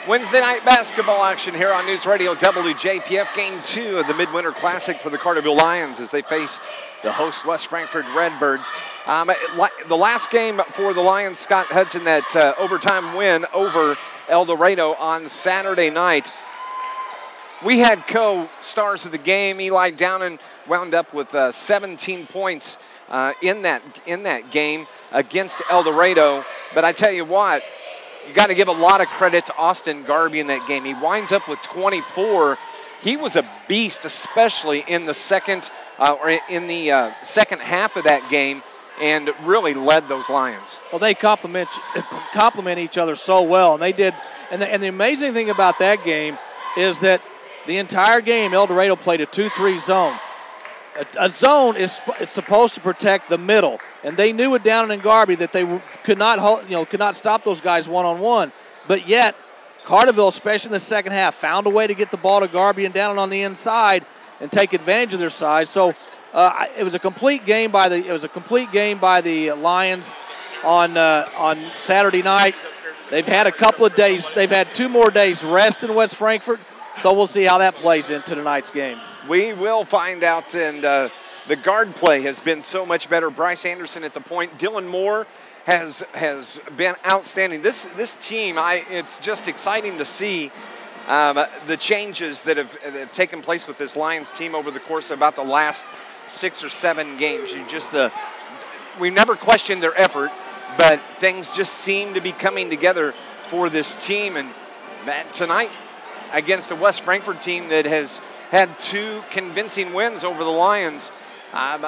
Wednesday night basketball action here on News Radio WJPF. Game 2 of the Midwinter Classic for the Carterville Lions as they face the host West Frankfort Redbirds. The last game for the Lions, Scott Hudson, that overtime win over Eldorado on Saturday night. We had co-stars of the game. Eli Downen wound up with 17 points in that game against Eldorado. But I tell you what, you got to give a lot of credit to Austin Garby in that game. He winds up with 24. He was a beast, especially in the second second half of that game, and really led those Lions. Well, they complement each other so well, and they did. And the amazing thing about that game is that the entire game, Eldorado played a 2-3 zone. A zone is supposed to protect the middle, and they knew it down in Garby that they could not stop those guys one-on-one. But yet, Carterville, especially in the second half, found a way to get the ball to Garby and down on the inside and take advantage of their size. So it was a complete game by the Lions on Saturday night. They've had a couple of days. They've had 2 more days rest in West Frankfort. So we'll see how that plays into tonight's game. We will find out, and the guard play has been so much better. Bryce Anderson at the point. Dylan Moore has been outstanding. This team, it's just exciting to see the changes that have taken place with this Lions team over the course of about the last 6 or 7 games. We never questioned their effort, but things just seem to be coming together for this team. And tonight, against a West Frankfort team that has had 2 convincing wins over the Lions, I'm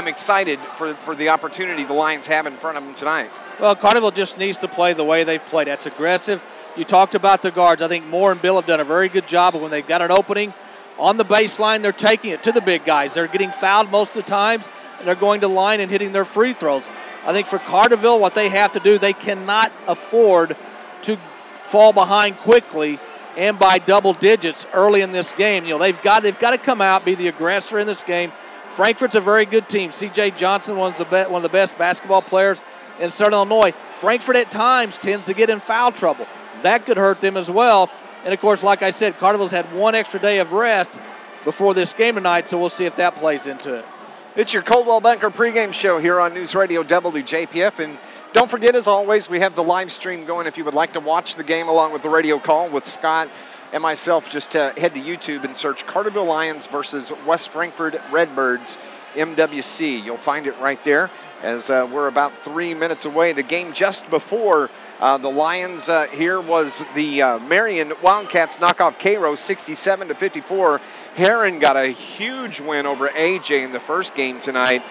excited for the opportunity the Lions have in front of them tonight. Well, Carterville just needs to play the way they've played. That's aggressive. You talked about the guards. I think Moore and Bill have done a very good job of when they've got an opening on the baseline, they're taking it to the big guys. They're getting fouled most of the times, and they're going to line and hitting their free throws. I think for Carterville, what they have to do, they cannot afford to fall behind quickly and by double digits early in this game. They've got to come out, be the aggressor in this game. Frankfort's a very good team. C.J. Johnson, one of the best basketball players in Southern Illinois. Frankfort at times tends to get in foul trouble. That could hurt them as well. And, of course, like I said, Carterville's had 1 extra day of rest before this game tonight, so we'll see if that plays into it. It's your Coldwell Banker pregame show here on News Radio WJPF. And don't forget, as always, we have the live stream going. If you would like to watch the game along with the radio call with Scott and myself, just head to YouTube and search Carterville Lions versus West Frankfort Redbirds MWC. You'll find it right there as we're about 3 minutes away. The game just before the Lions here was the Marion Wildcats knock off Cairo 67-54. Heron got a huge win over AJ in the first game tonight.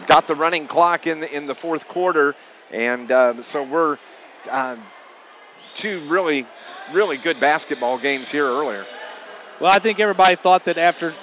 Got the running clock in the fourth quarter. And so we're 2 really, really good basketball games here earlier. Well, I think everybody thought that after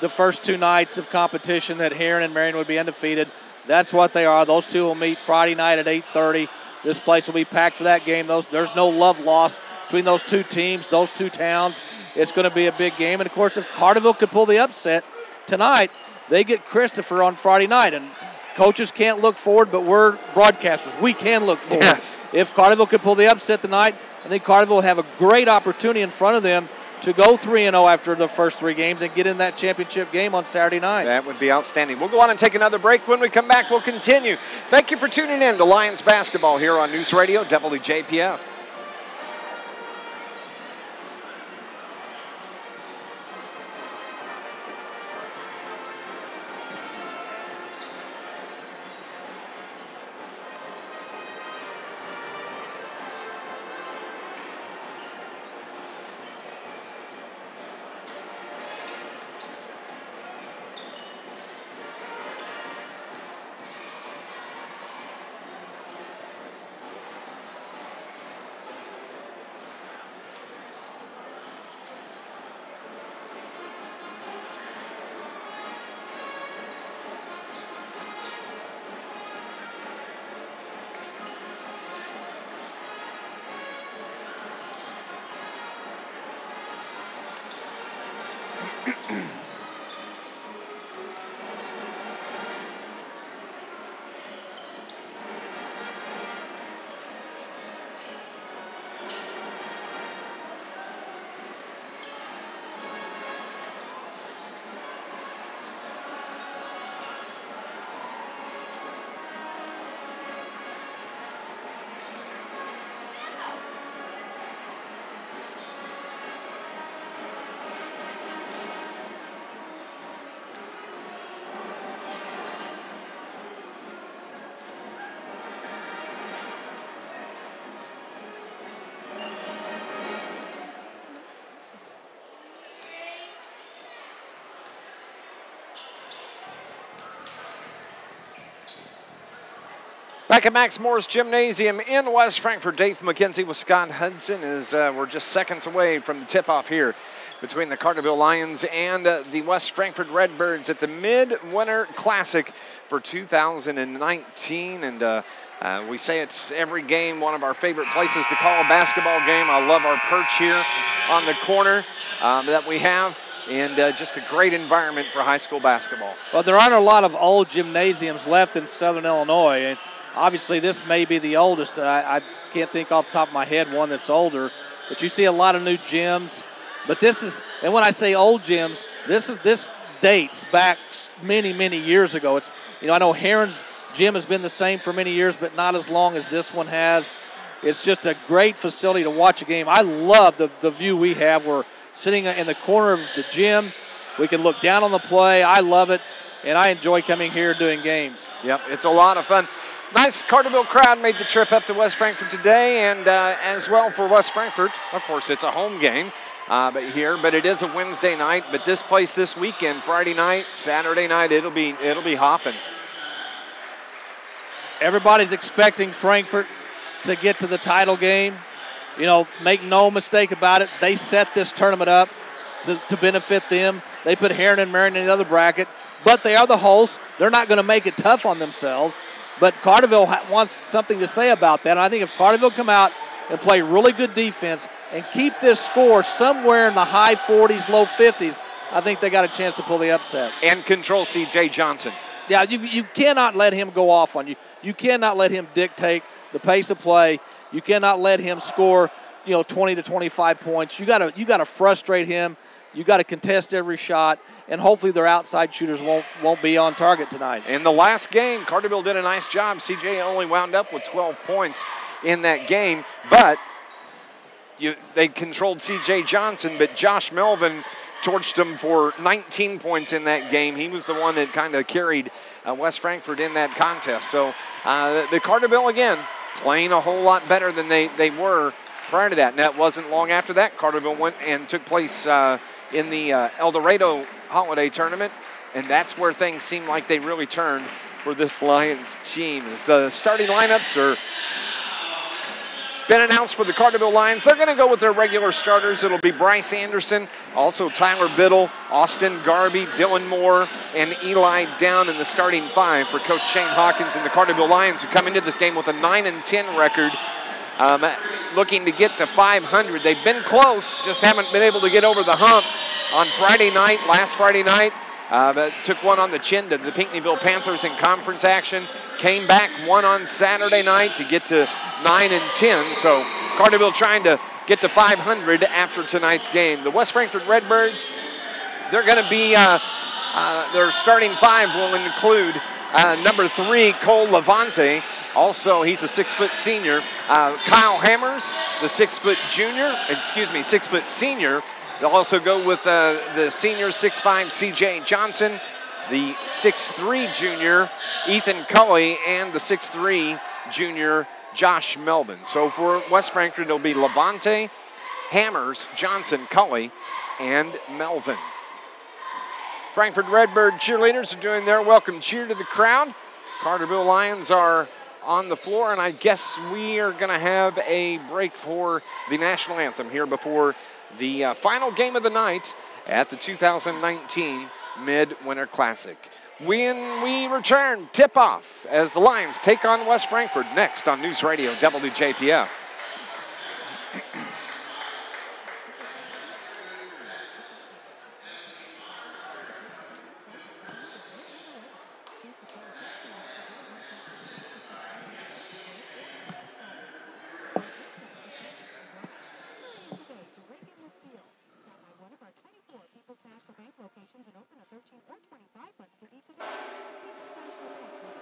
the first 2 nights of competition that Heron and Marion would be undefeated. That's what they are. Those 2 will meet Friday night at 8:30. This place will be packed for that game. There's no love lost between those 2 teams, those 2 towns. It's going to be a big game. And, of course, if Carterville could pull the upset tonight, they get Christopher on Friday night. And coaches can't look forward, but we're broadcasters. We can look forward. Yes. If Carterville could pull the upset tonight, I think Carterville will have a great opportunity in front of them to go 3-0 after the first 3 games and get in that championship game on Saturday night. That would be outstanding. We'll go on and take another break. When we come back, we'll continue. Thank you for tuning in to Lions Basketball here on News Radio WJPF. Back at Max Moore's Gymnasium in West Frankfort, Dave McKenzie with Scott Hudson as we're just seconds away from the tip-off here between the Carterville Lions and the West Frankfort Redbirds at the Midwinter Classic for 2019. And we say it's every game one of our favorite places to call a basketball game. I love our perch here on the corner that we have. And just a great environment for high school basketball. Well, there aren't a lot of old gymnasiums left in Southern Illinois. And obviously, this may be the oldest. I can't think off the top of my head one that's older. But you see a lot of new gyms. But this is, and when I say old gyms, this dates back many, many years ago. It's, I know Heron's gym has been the same for many years, but not as long as this one has. It's just a great facility to watch a game. I love the view we have. We're sitting in the corner of the gym. We can look down on the play. I love it, and I enjoy coming here doing games. Yep, it's a lot of fun. Nice Carterville crowd made the trip up to West Frankfort today, and as well for West Frankfort. Of course, it's a home game but it is a Wednesday night. But this place this weekend, Friday night, Saturday night, it'll be hopping. Everybody's expecting Frankfort to get to the title game. Make no mistake about it. They set this tournament up to benefit them. They put Heron and Marion in the other bracket, but they are the hosts. They're not going to make it tough on themselves. But Carterville wants something to say about that. And I think if Carterville come out and play really good defense and keep this score somewhere in the high 40s, low 50s, I think they got a chance to pull the upset. And control C.J. Johnson. Yeah, you cannot let him go off on you. You cannot let him dictate the pace of play. You cannot let him score, 20 to 25 points. You got to frustrate him. You got to contest every shot, and hopefully their outside shooters won't be on target tonight. In the last game, Carterville did a nice job. CJ only wound up with 12 points in that game, but they controlled CJ Johnson, but Josh Melvin torched him for 19 points in that game. He was the one that kind of carried West Frankfort in that contest. So the Carterville, again, playing a whole lot better than they were prior to that. And that wasn't long after that. Carterville went and took place in the Eldorado Holiday Tournament, and that's where things seemed like they really turned for this Lions team. As the starting lineups are been announced for the Carterville Lions. They're going to go with their regular starters. It'll be Bryce Anderson, also Tyler Biddle, Austin Garby, Dylan Moore, and Eli Down in the starting five for Coach Shane Hawkins and the Carterville Lions, who come into this game with a 9-10 record, looking to get to 500. They've been close, just haven't been able to get over the hump on last Friday night. But took one on the chin to the Pinckneyville Panthers in conference action. Came back, won on Saturday night to get to 9-10. So Carterville trying to get to 500 after tonight's game. The West Frankfort Redbirds, they're going to be, their starting five will include number 3, Cole Levante. Also, he's a 6-foot senior. Kyle Hammers, the 6-foot senior. They'll also go with the senior 6'5", C.J. Johnson, the 6'3", junior Ethan Cully, and the 6'3", junior Josh Melvin. So for West Frankfort, it'll be Levante, Hammers, Johnson, Cully, and Melvin. Frankfort Redbird cheerleaders are doing their welcome cheer to the crowd. Carterville Lions are on the floor, and I guess we are going to have a break for the national anthem here before the final game of the night at the 2019 Midwinter Classic. When we return, tip-off as the Lions take on West Frankfort next on News Radio WJPF. Locations and open a 13 or 25-month CD today. People's National Bank.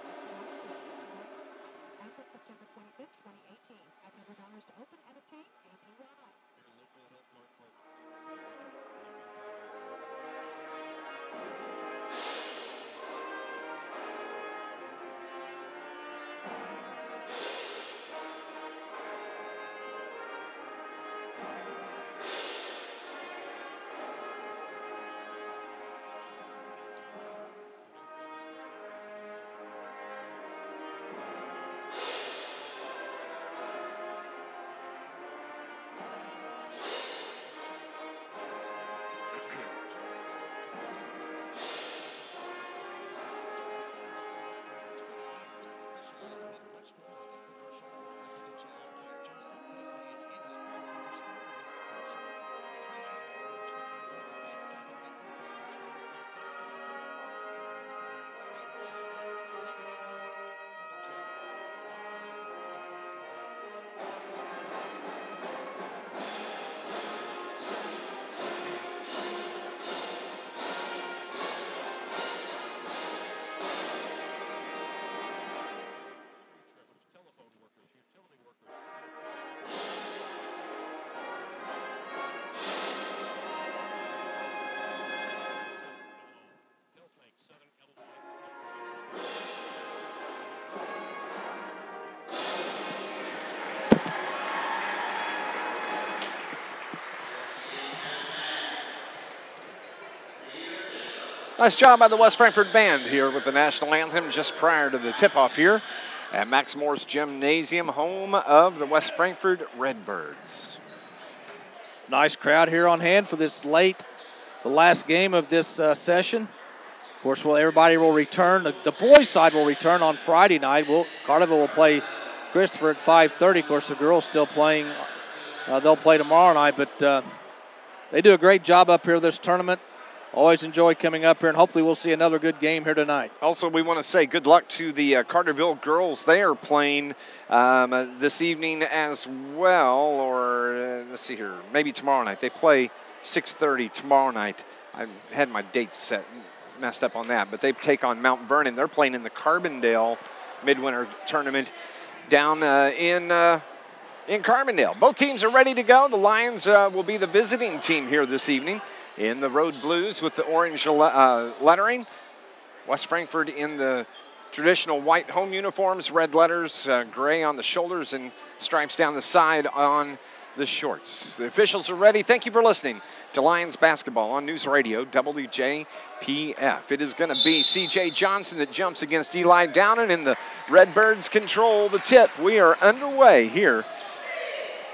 As of September 25th, 2018. At $100 to open and obtain APY. Nice job by the West Frankfort Band here with the national anthem just prior to the tip-off here at Max Moore's Gymnasium, home of the West Frankfort Redbirds. Nice crowd here on hand for this the last game of this session. Of course, everybody will return. The boys' side will return on Friday night. Carterville will play Christopher at 5:30. Of course, the girls still playing. They'll play tomorrow night, but they do a great job up here this tournament. Always enjoy coming up here, and hopefully we'll see another good game here tonight. Also, we want to say good luck to the Carterville girls. They are playing this evening as well, or let's see here, maybe tomorrow night. They play 6:30 tomorrow night. I had my dates messed up on that, but they take on Mount Vernon. They're playing in the Carbondale Midwinter Tournament down in Carbondale. Both teams are ready to go. The Lions will be the visiting team here this evening in the road blues with the orange lettering. West Frankfort in the traditional white home uniforms, red letters, gray on the shoulders, and stripes down the side on the shorts. The officials are ready. Thank you for listening to Lions basketball on News Radio WJPF. It is going to be C.J. Johnson that jumps against Eli Downen, and the Redbirds control the tip. We are underway here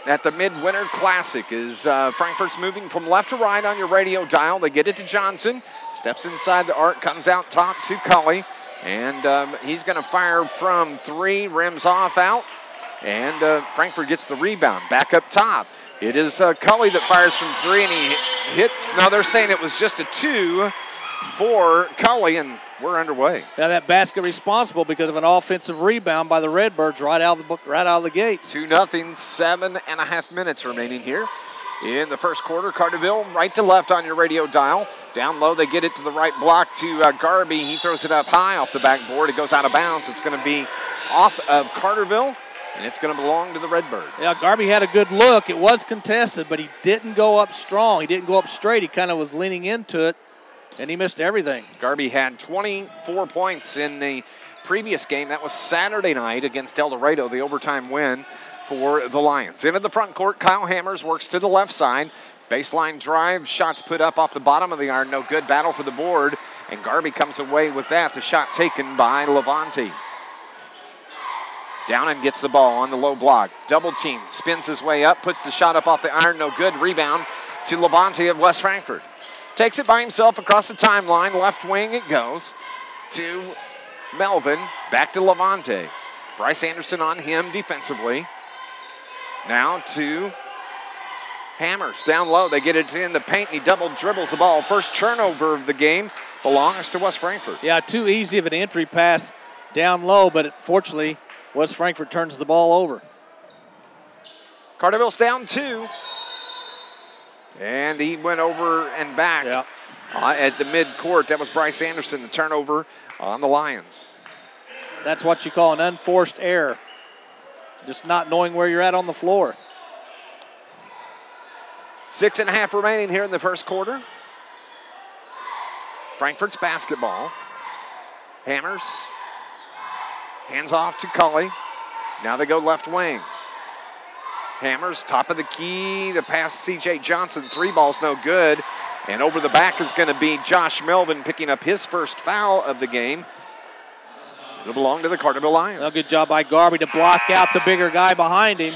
at the Midwinter Classic as Frankfort's moving from left to right on your radio dial. They get it to Johnson. Steps inside the arc, comes out top to Cully. And he's going to fire from three, rims off out. And Frankfort gets the rebound. Back up top. It is Cully that fires from three, and he hits. Now they're saying it was just a 2 for Cully, and we're underway. Now that basket responsible because of an offensive rebound by the Redbirds right out of the gate. 2-0, 7.5 minutes remaining here in the first quarter. Carterville right to left on your radio dial. Down low, they get it to the right block to Garby. He throws it up high off the backboard. It goes out of bounds. It's going to be off of Carterville, and it's going to belong to the Redbirds. Yeah, Garby had a good look. It was contested, but he didn't go up strong. He didn't go up straight. He kind of was leaning into it, and he missed everything. Garby had 24 points in the previous game. That was Saturday night against Eldorado, the overtime win for the Lions. Into the front court, Kyle Hammers works to the left side. Baseline drive, shots put up off the bottom of the iron. No good, battle for the board, and Garby comes away with that. The shot taken by Levante. Downen gets the ball on the low block. Double team, spins his way up, puts the shot up off the iron. No good, rebound to Levante of West Frankfort. Takes it by himself across the timeline. Left wing it goes to Melvin. Back to Levante. Bryce Anderson on him defensively. Now to Hammers. Down low. They get it in the paint. He double dribbles the ball. First turnover of the game belongs to West Frankfort. Yeah, too easy of an entry pass down low, but fortunately West Frankfort turns the ball over. Carterville's down 2. And he went over and back at the mid-court. That was Bryce Anderson, the turnover on the Lions. That's what you call an unforced error. Just not knowing where you're at on the floor. 6.5 remaining here in the first quarter. Frankfort's basketball. Hammers. Hands off to Cully. Now they go left wing. Hammers, top of the key. The pass, C.J. Johnson. 3 balls, no good. And over the back is going to be Josh Melvin picking up his first foul of the game. It'll belong to the Carterville Lions. Well, good job by Garby to block out the bigger guy behind him.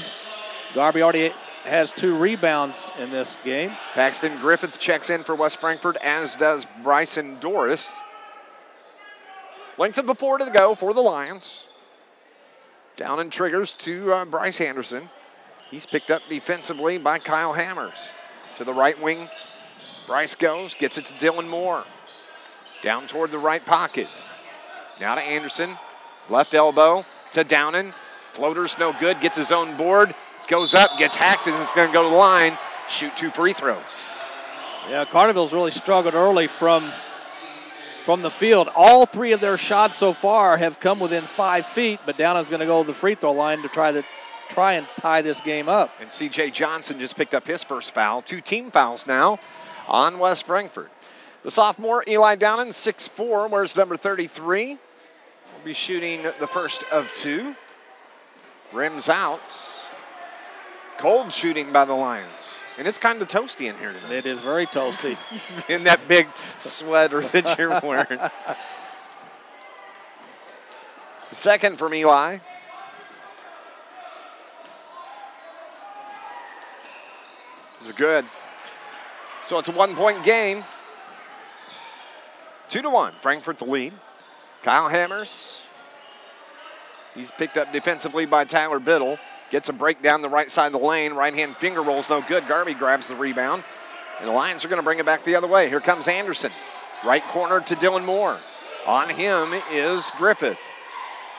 Garby already has 2 rebounds in this game. Paxton Griffith checks in for West Frankfort, as does Bryson Doris. Length of the floor to go for the Lions. Down and triggers to Bryce Anderson. He's picked up defensively by Kyle Hammers. To the right wing, Bryce goes, gets it to Dylan Moore. Down toward the right pocket. Now to Anderson, left elbow to Downen. Floater's no good, gets his own board, goes up, gets hacked, and is going to go to the line, shoot 2 free throws. Yeah, Carterville's really struggled early from the field. All 3 of their shots so far have come within 5 feet, but Downen's going to go to the free throw line to try and tie this game up. And C.J. Johnson just picked up his first foul. 2 team fouls now on West Frankfort. The sophomore, Eli Downen, 6'4", wears number 33. Will be shooting the first of 2. Rims out. Cold shooting by the Lions. And it's kind of toasty in here tonight. It is very toasty. In that big sweater that you're wearing. Second from Eli. This is good. So it's a 1-point game. 2-1. Frankfort the lead. Kyle Hammers. He's picked up defensively by Tyler Biddle. Gets a break down the right side of the lane. Right-hand finger rolls no good. Garvey grabs the rebound. And the Lions are going to bring it back the other way. Here comes Anderson. Right corner to Dylan Moore. On him is Griffith.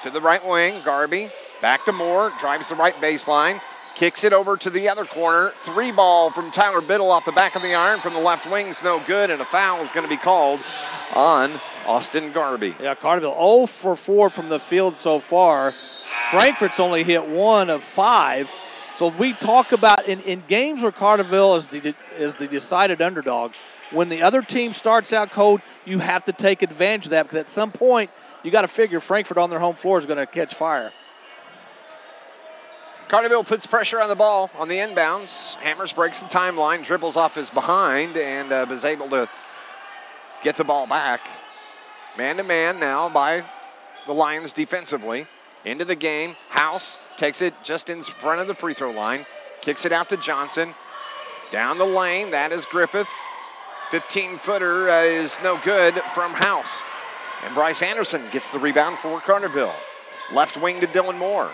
To the right wing, Garvey. Back to Moore. Drives the right baseline. Kicks it over to the other corner. 3-ball from Tyler Biddle off the back of the iron from the left wing is no good, and a foul is going to be called on Austin Garvey. Yeah, Carterville 0 for 4 from the field so far. Frankfort's only hit 1 of 5. So we talk about in games where Carterville is the decided underdog, when the other team starts out cold, you have to take advantage of that because at some point you got to figure Frankfort on their home floor is going to catch fire. Carterville puts pressure on the ball on the inbounds. Hammers breaks the timeline, dribbles off his behind, and is able to get the ball back. Man-to-man now by the Lions defensively. Into the game. House takes it just in front of the free throw line. Kicks it out to Johnson. Down the lane, that is Griffith. 15-footer is no good from House. And Bryce Anderson gets the rebound for Carterville. Left wing to Dylan Moore.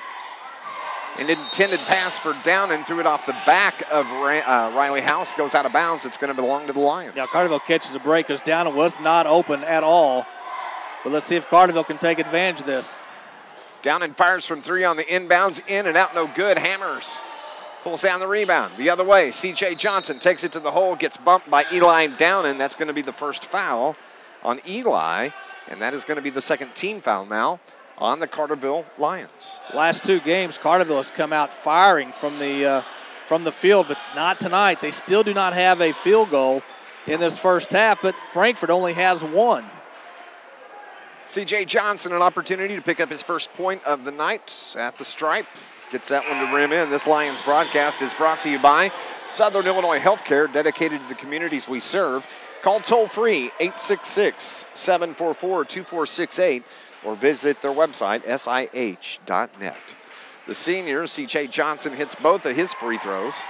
An intended pass for Downen, threw it off the back of Riley House, goes out of bounds. It's going to belong to the Lions. Yeah, Carterville catches a break because Downen was not open at all. But let's see if Carterville can take advantage of this. Downen fires from 3 on the inbounds, in and out, no good. Hammers pulls down the rebound. The other way, C.J. Johnson takes it to the hole, gets bumped by Eli Downen. That's going to be the first foul on Eli, and that is going to be the second team foul now on the Carterville Lions. Last 2 games, Carterville has come out firing from the field, but not tonight. They still do not have a field goal in this first half, but Frankfort only has 1. C.J. Johnson, an opportunity to pick up his first point of the night at the stripe. Gets that one to rim in. This Lions broadcast is brought to you by Southern Illinois Healthcare, dedicated to the communities we serve. Call toll-free 866-744-2468 or visit their website, sih.net. The senior, C.J. Johnson, hits both of his free throws.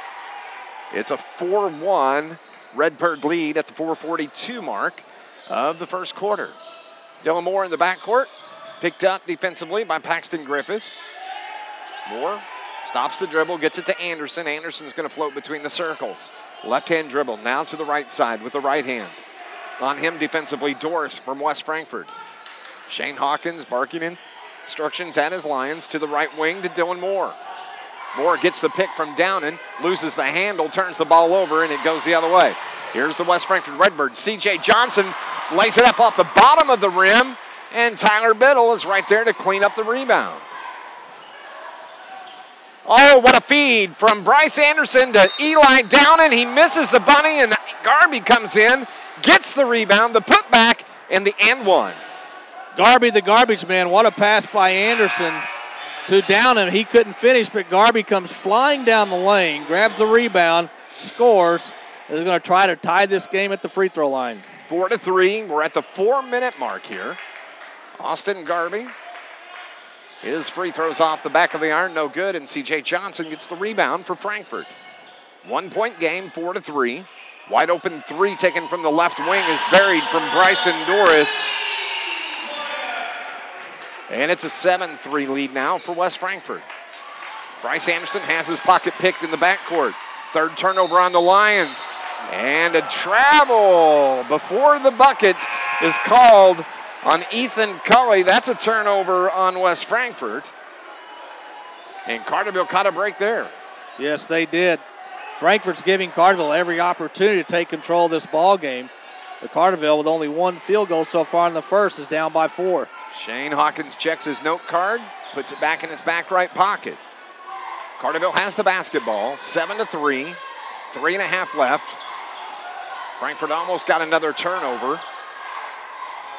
It's a 4-1 Redbird lead at the 4:42 mark of the first quarter. Dylan Moore in the backcourt, picked up defensively by Paxton Griffith. Moore stops the dribble, gets it to Anderson. Anderson's going to float between the circles. Left-hand dribble, now to the right side with the right hand. On him defensively, Doris from West Frankfort. Shane Hawkins barking instructions at his Lions to the right wing to Dylan Moore. Moore gets the pick from Downen, loses the handle, turns the ball over, and it goes the other way. Here's the West Frankfort Redbirds. C.J. Johnson lays it up off the bottom of the rim, and Tyler Biddle is right there to clean up the rebound. Oh, what a feed from Bryce Anderson to Eli Downen. He misses the bunny, and Garvey comes in, gets the rebound, the putback, and the and one. Garvey, the garbage man. What a pass by Anderson to Downen. He couldn't finish, but Garvey comes flying down the lane, grabs the rebound, scores, and is going to try to tie this game at the free throw line. 4-3. We're at the 4-minute mark here. Austin Garvey. His free throws off the back of the iron, no good, and C.J. Johnson gets the rebound for Frankfort. 1-point game, 4-3. Wide open 3 taken from the left wing is buried from Bryson Doris. And it's a 7-3 lead now for West Frankfort. Bryce Anderson has his pocket picked in the backcourt. Third turnover on the Lions. And a travel before the bucket is called on Ethan Cully. That's a turnover on West Frankfort. And Carterville caught a break there. Yes, they did. Frankfort's giving Carterville every opportunity to take control of this ball game. But Carterville, with only 1 field goal so far in the first, is down by 4. Shane Hawkins checks his note card, puts it back in his back right pocket. Carterville has the basketball, 7-3, 3.5 left. Frankfort almost got another turnover.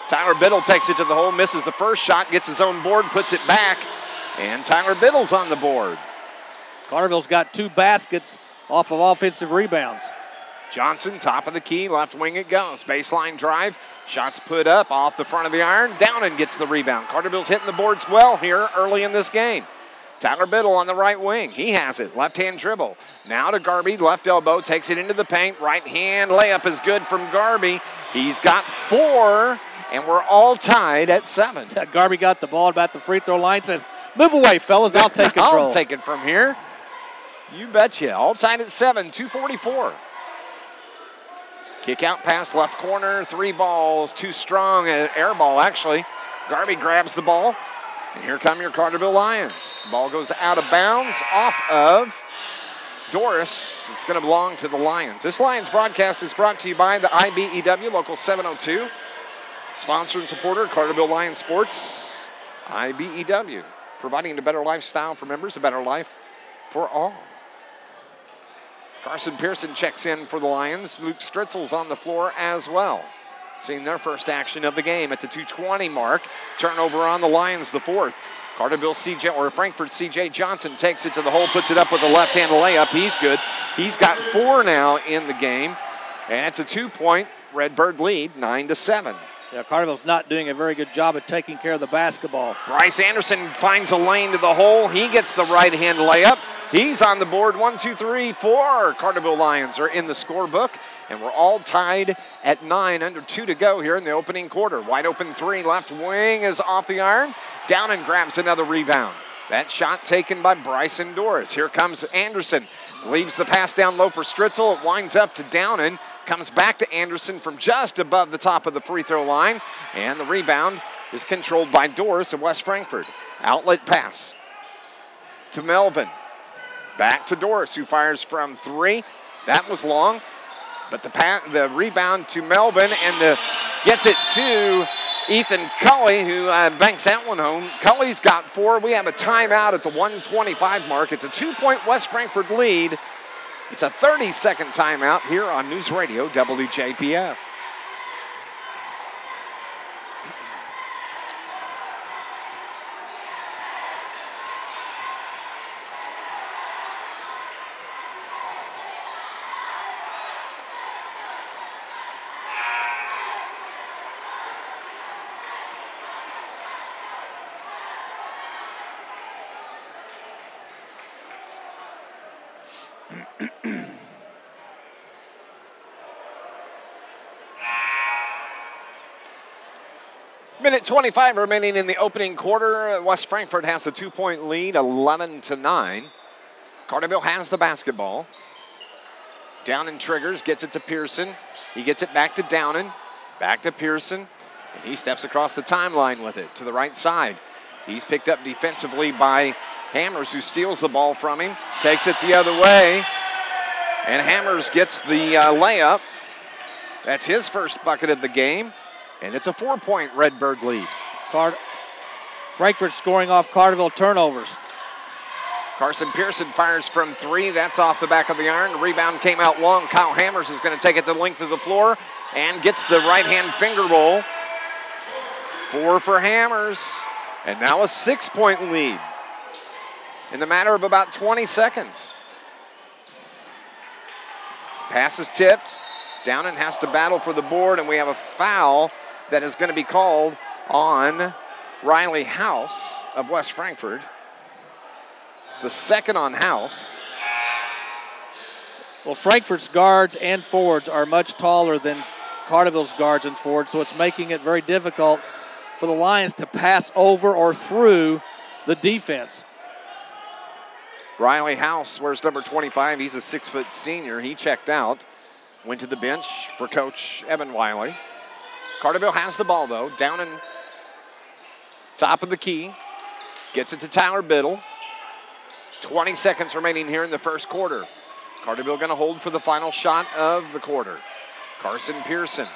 Tyler Biddle takes it to the hole, misses the first shot, gets his own board, puts it back, and Tyler Biddle's on the board. Carterville's got 2 baskets off of offensive rebounds. Johnson, top of the key, left wing it goes. Baseline drive, shots put up off the front of the iron. Downen gets the rebound. Carterville's hitting the boards well here early in this game. Tyler Biddle on the right wing. He has it. Left-hand dribble. Now to Garby. Left elbow. Takes it into the paint. Right-hand layup is good from Garby. He's got 4, and we're all tied at 7. Garby got the ball about the free throw line. Says, move away, fellas. I'll take control. I'll take it from here. You betcha. All tied at 7. 2:44. Kick out pass left corner. 3 balls. Too strong. Air ball, actually. Garby grabs the ball. And here come your Carterville Lions. Ball goes out of bounds off of Doris. It's going to belong to the Lions. This Lions broadcast is brought to you by the IBEW Local 702. Sponsor and supporter, Carterville Lions Sports, IBEW. Providing a better lifestyle for members, a better life for all. Carson Pearson checks in for the Lions. Luke Stritzel's on the floor as well. Seeing their first action of the game at the 2:20 mark. Turnover on the Lions, the 4th. Frankfort C.J. Johnson takes it to the hole, puts it up with a left-hand layup. He's good. He's got 4 now in the game. And it's a 2-point Redbird lead, 9-7. Yeah, Carterville's not doing a very good job of taking care of the basketball. Bryce Anderson finds a lane to the hole. He gets the right-hand layup. He's on the board. 1, 2, 3, 4. Carterville Lions are in the scorebook, and we're all tied at 9, under 2 to go here in the opening quarter. Wide open 3, left wing is off the iron. Down and grabs another rebound. That shot taken by Bryson Doris. Here comes Anderson. Leaves the pass down low for Stritzel. It winds up to Downen. Comes back to Anderson from just above the top of the free throw line. And the rebound is controlled by Doris of West Frankfort. Outlet pass to Melvin. Back to Doris, who fires from 3. That was long. But the rebound to Melvin, and gets it to Ethan Cully, who banks that one home. Cully's got 4. We have a timeout at the 1:25 mark. It's a 2-point West Frankfort lead. It's a 30-second timeout here on News Radio WJPF. Minute 25 remaining in the opening quarter. West Frankfort has a 2-point lead, 11-9. Carterville has the basketball. Downen triggers, gets it to Pearson. He gets it back to Downen, back to Pearson, and he steps across the timeline with it to the right side. He's picked up defensively by Hammers, who steals the ball from him, takes it the other way, and Hammers gets the layup. That's his first bucket of the game. And it's a 4-point Redbird lead. Frankfort scoring off Carterville turnovers. Carson Pearson fires from 3. That's off the back of the iron. The rebound came out long. Kyle Hammers is going to take it the length of the floor and gets the right-hand finger roll. 4 for Hammers. And now a 6-point lead in the matter of about 20 seconds. Pass is tipped. Downen has to battle for the board, and we have a foul that is going to be called on Riley House of West Frankfort. The second on House. Well, Frankfort's guards and forwards are much taller than Carterville's guards and forwards, so it's making it very difficult for the Lions to pass over or through the defense. Riley House wears number 25. He's a 6-foot senior. He checked out. Went to the bench for Coach Evan Wiley. Carterville has the ball, though. Downen, top of the key. Gets it to Tyler Biddle. 20 seconds remaining here in the first quarter. Carterville going to hold for the final shot of the quarter. Carson Pearson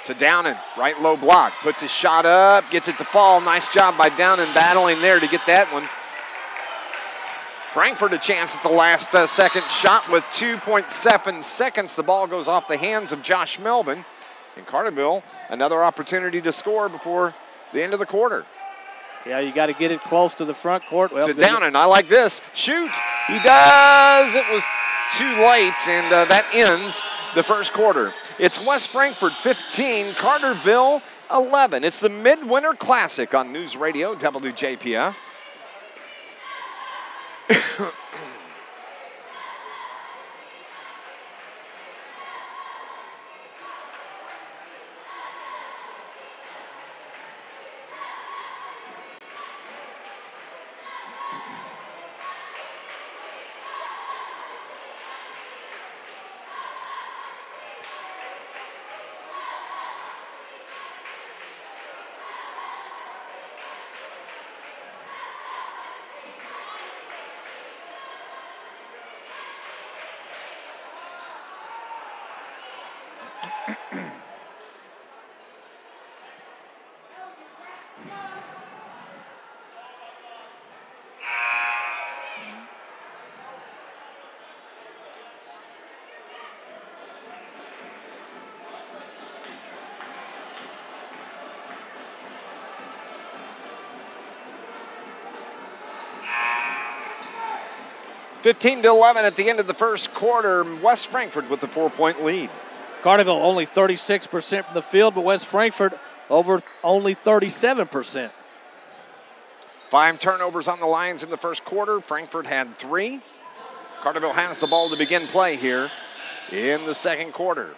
to Downen. Right low block. Puts his shot up. Gets it to fall. Nice job by Downen battling there to get that one. Frankfort a chance at the last second shot with 2.7 seconds. The ball goes off the hands of Josh Melvin. And Carterville, another opportunity to score before the end of the quarter. Yeah, you got to get it close to the front court. Well, to Downen. I like this. Shoot. He does. It was too late, and that ends the first quarter. It's West Frankfort 15, Carterville 11. It's the Midwinter Classic on News Radio WJPF. (15-11) at the end of the first quarter. West Frankfort with the 4-point lead. Carterville only 36% from the field, but West Frankfort over only 37%. 5 turnovers on the Lions in the first quarter. Frankfort had 3. Carterville has the ball to begin play here in the second quarter.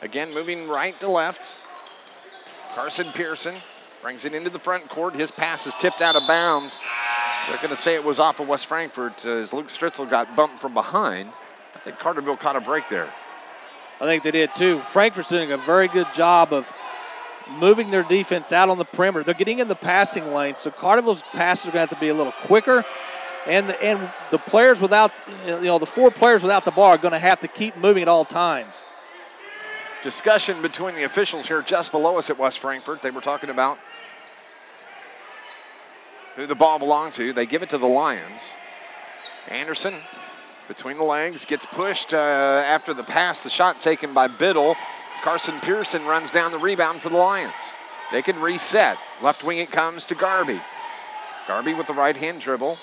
Again, moving right to left. Carson Pearson brings it into the front court. His pass is tipped out of bounds. They're going to say it was off of West Frankfort as Luke Stritzel got bumped from behind. I think Carterville caught a break there. I think they did too. Frankfort's doing a very good job of moving their defense out on the perimeter. They're getting in the passing lane, so Carterville's passes are going to have to be a little quicker. And the players without, the 4 players without the ball are going to have to keep moving at all times. Discussion between the officials here just below us at West Frankfort. They were talking about who the ball belonged to. They give it to the Lions. Anderson between the legs gets pushed after the pass. The shot taken by Biddle. Carson Pearson runs down the rebound for the Lions. They can reset. Left wing it comes to Garby. Garby with the right-hand dribble.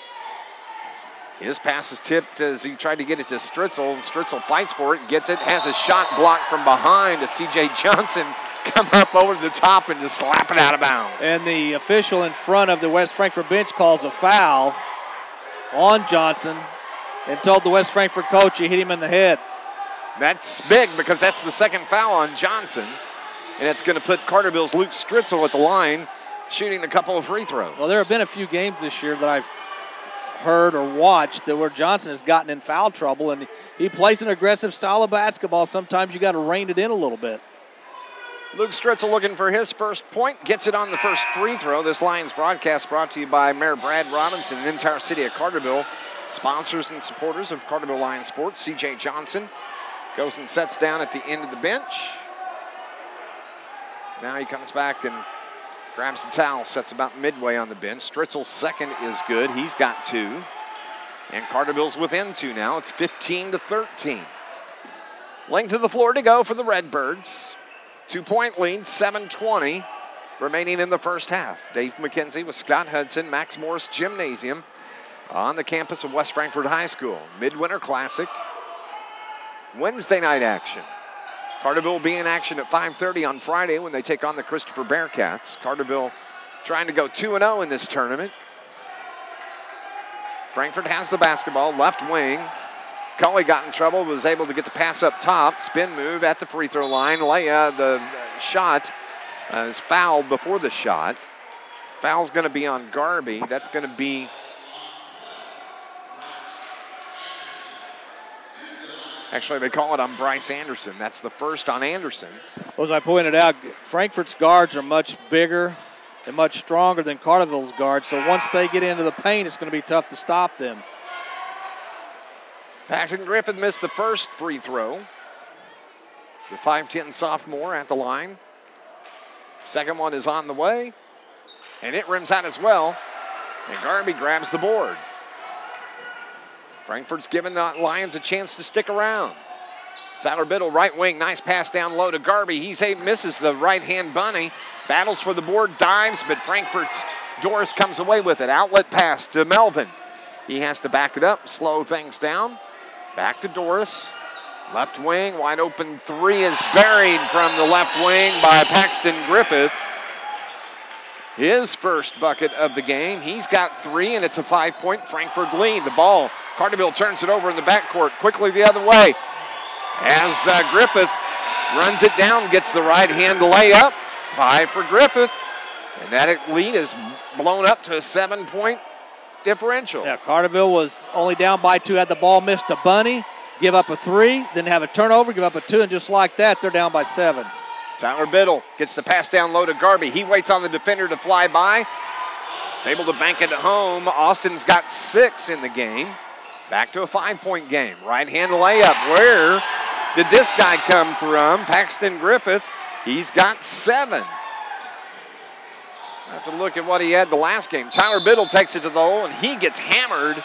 His pass is tipped as he tried to get it to Stritzel. Stritzel fights for it, gets it, has a shot blocked from behind to C.J. Johnson. Come up over the top and just slap it out of bounds. And the official in front of the West Frankfort bench calls a foul on Johnson and told the West Frankfort coach he hit him in the head. That's big because that's the second foul on Johnson. And it's going to put Carterville's Luke Stritzel at the line, shooting a couple of free throws. Well, there have been a few games this year that I've heard or watched that where Johnson has gotten in foul trouble, and he plays an aggressive style of basketball. Sometimes you got to rein it in a little bit. Luke Stritzel looking for his first point, gets it on the first free throw. This Lions broadcast brought to you by Mayor Brad Robinson and the entire city of Carterville. Sponsors and supporters of Carterville Lions sports. C.J. Johnson goes and sets down at the end of the bench. Now he comes back and grabs the towel, sets about midway on the bench. Stritzel's second is good. He's got 2. And Carterville's within 2 now. It's 15-13. Length of the floor to go for the Redbirds. 2-point lead, 7:20 remaining in the first half. Dave McKenzie with Scott Hudson, Max Morris Gymnasium on the campus of West Frankfort High School. Midwinter Classic. Wednesday night action. Carterville will be in action at 5:30 on Friday when they take on the Christopher Bearcats. Carterville trying to go 2-0 in this tournament. Frankfort has the basketball, left wing. Cully got in trouble, was able to get the pass up top. Spin move at the free throw line. The shot is fouled before the shot. Foul's going to be on Garby. That's going to be actually, they call it on Bryce Anderson. That's the first on Anderson. Well, as I pointed out, Frankfort's guards are much bigger and much stronger than Carterville's guards, so once they get into the paint, it's going to be tough to stop them. Paxton Griffin missed the first free throw. The 5'10 sophomore at the line. Second one is on the way, and it rims out as well, and Garby grabs the board. Frankfort's giving the Lions a chance to stick around. Tyler Biddle, right wing, nice pass down low to Garby. Misses the right-hand bunny. Battles for the board, dives, but Frankfort's Doris comes away with it. Outlet pass to Melvin. He has to back it up, slow things down. Back to Doris. Left wing, wide open three is buried from the left wing by Paxton Griffith. His first bucket of the game. He's got 3, and it's a 5-point Frankfort lead. The ball, Carterville turns it over in the backcourt, quickly the other way. As Griffith runs it down, gets the right-hand layup. 5 for Griffith. And that lead is blown up to a 7-point differential. Yeah, Carterville was only down by 2, had the ball, missed a bunny, give up a 3, then have a turnover, give up a 2, and just like that, they're down by 7. Tyler Biddle gets the pass down low to Garby. He waits on the defender to fly by. He's able to bank it home. Austin's got 6 in the game. Back to a 5-point game. Right-hand layup. Where did this guy come from? Paxton Griffith. He's got 7. I have to look at what he had the last game. Tyler Biddle takes it to the hole, and he gets hammered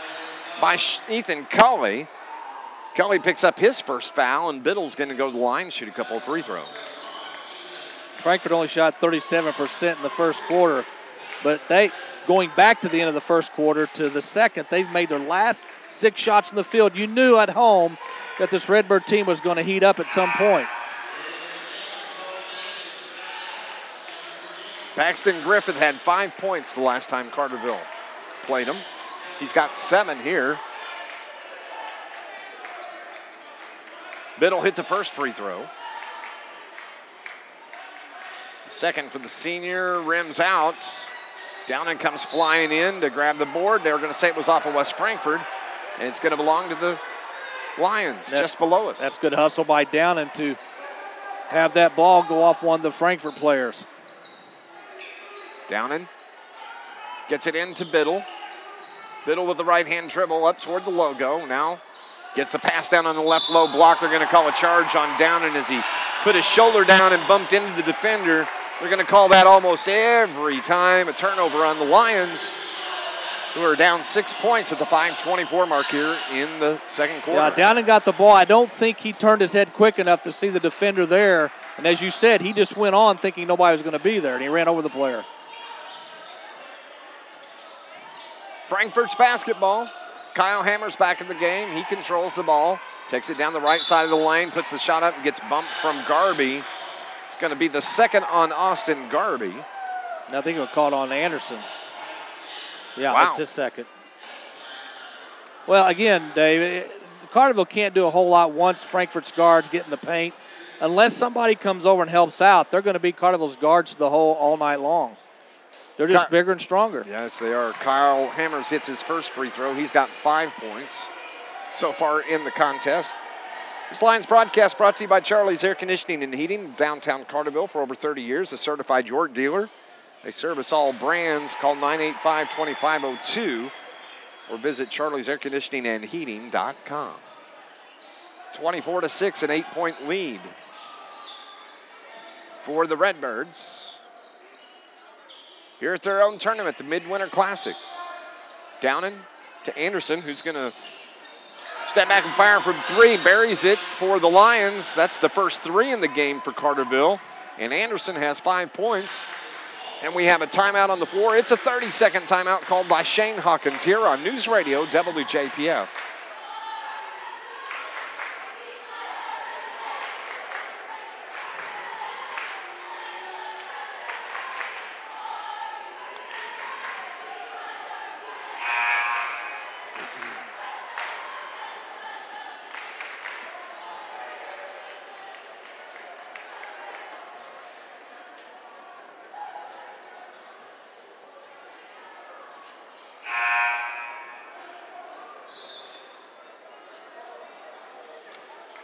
by Ethan Cully. Cully picks up his first foul, and Biddle's going to go to the line and shoot a couple of free throws. Frankfort only shot 37% in the first quarter, but going back to the end of the first quarter to the second, they've made their last 6 shots in the field. You knew at home that this Redbird team was going to heat up at some point. Paxton Griffith had 5 points the last time Carterville played him. He's got 7 here. Biddle hit the first free throw. Second for the senior, rims out. Downing comes flying in to grab the board. They were going to say it was off of West Frankfort, and it's going to belong to the Lions just below us. That's good hustle by Downing to have that ball go off one of the Frankfort players. Downing gets it into Biddle. Biddle with the right-hand dribble up toward the logo. Now gets the pass down on the left low block. They're going to call a charge on Downing as he put his shoulder down and bumped into the defender. They're going to call that almost every time. A turnover on the Lions, who are down 6 points at the 5:24 mark here in the second quarter. Yeah, Downing got the ball. I don't think he turned his head quick enough to see the defender there. And as you said, he just went on thinking nobody was going to be there, and he ran over the player. Frankfort's basketball. Kyle Hammer's back in the game. He controls the ball, takes it down the right side of the lane, puts the shot up, and gets bumped from Garby. It's going to be the second on Austin Garby. I think it was called on Anderson. Yeah, wow. That's his second. Well, again, Dave, Carterville can't do a whole lot once Frankfort's guards get in the paint. Unless somebody comes over and helps out, they're going to be Carterville's guards to the hole all night long. They're just bigger and stronger. Yes, they are. Kyle Hammers hits his first free throw. He's got 5 points so far in the contest. This Lions broadcast brought to you by Charlie's Air Conditioning and Heating, downtown Carterville for over 30 years, a certified York dealer. They service all brands. Call 985-2502 or visit charliesairconditioningandheating.com. 24-6, an 8-point lead for the Redbirds here at their own tournament, the Midwinter Classic. Downing to Anderson, who's going to step back and fire from 3, buries it for the Lions. That's the first 3 in the game for Carterville. And Anderson has 5 points. And we have a timeout on the floor. It's a 30-second timeout called by Shane Hawkins here on News Radio WJPF.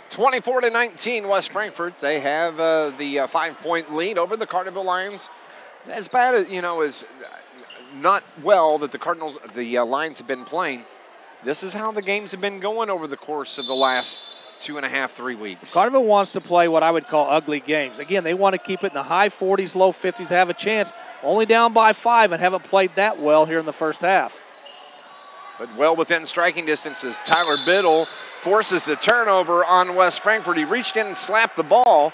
(24-19) West Frankfort. They have the 5-point lead over the Carterville Lions. As bad as, as not well that the Lions have been playing. This is how the games have been going over the course of the last 2.5, 3 weeks. Carterville wants to play what I would call ugly games. Again, they want to keep it in the high 40s, low 50s, have a chance. Only down by 5 and haven't played that well here in the first half. But well within striking distances. Tyler Biddle forces the turnover on West Frankfort. He reached in and slapped the ball,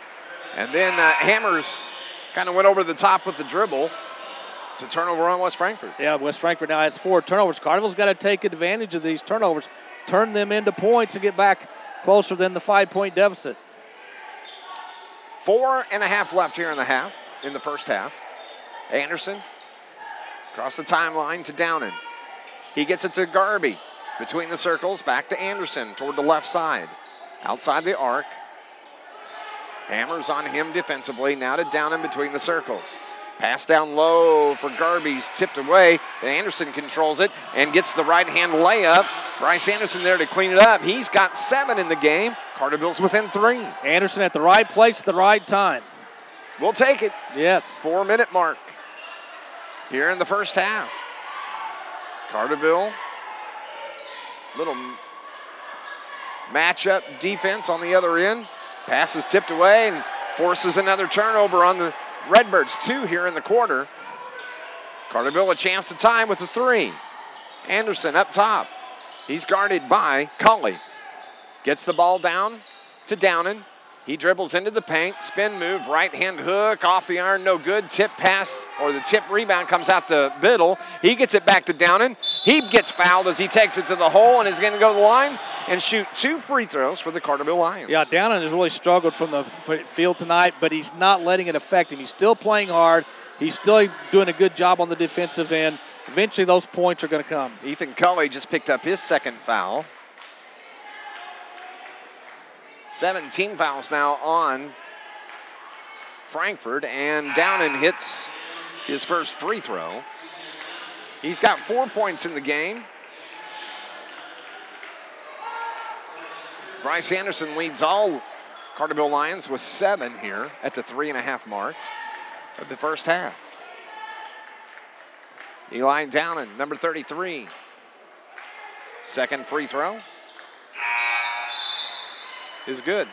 and then Hammers kind of went over the top with the dribble. It's a turnover on West Frankfort. Yeah, West Frankfort now has 4 turnovers. Carterville's got to take advantage of these turnovers. turn them into points and get back closer than the 5-point deficit. 4.5 left here in the first half. Anderson across the timeline to Downen. He gets it to Garby. Between the circles, back to Anderson toward the left side. Outside the arc. Hammers on him defensively. Now to Downen between the circles. Pass down low for Garby's tipped away. Anderson controls it and gets the right-hand layup. Bryce Anderson there to clean it up. He's got 7 in the game. Carterville's within 3. Anderson at the right place at the right time. We'll take it. Yes. 4-minute mark here in the first half. Carterville, little matchup defense on the other end. Pass is tipped away and forces another turnover on the Redbirds. 2 here in the quarter. Carterville a chance to time with the 3. Anderson up top. He's guarded by Cully. Gets the ball down to Downen. He dribbles into the paint, spin move, right-hand hook, off the iron, no good. Tip pass, or the tip rebound comes out to Biddle. He gets it back to Downen. He gets fouled as he takes it to the hole and is going to go to the line and shoot 2 free throws for the Carterville Lions. Yeah, Downen has really struggled from the field tonight, but he's not letting it affect him. He's still playing hard. He's still doing a good job on the defensive end. Eventually those points are going to come. Ethan Cully just picked up his second foul. 17 fouls now on Frankfort, and Downen hits his first free throw. He's got 4 points in the game. Bryce Anderson leads all Carterville Lions with 7 here at the 3.5 mark of the first half. Eli Downen, number 33. Second free throw is good.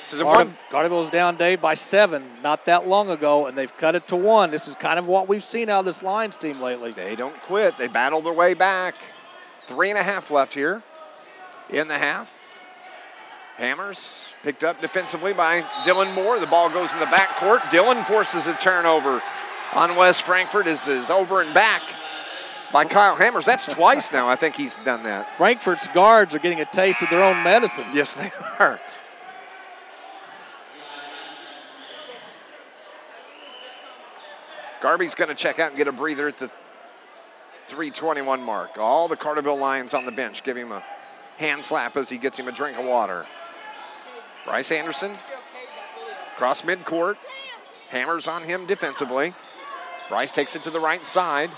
So Carterville's down, Dave, by 7 not that long ago, and they've cut it to 1. This is kind of what we've seen out of this Lions team lately. They don't quit. They battle their way back. 3.5 left here in the half. Hammers picked up defensively by Dylan Moore. The ball goes in the backcourt. Dylan forces a turnover on West Frankfort. This is over and back by Kyle Hammers. That's twice now I think he's done that. Frankfort's guards are getting a taste of their own medicine. Yes, they are. Garby's going to check out and get a breather at the 3:21 mark. All the Carterville Lions on the bench give him a hand slap as he gets him a drink of water. Bryce Anderson, cross midcourt. Hammers on him defensively. Bryce takes it to the right side.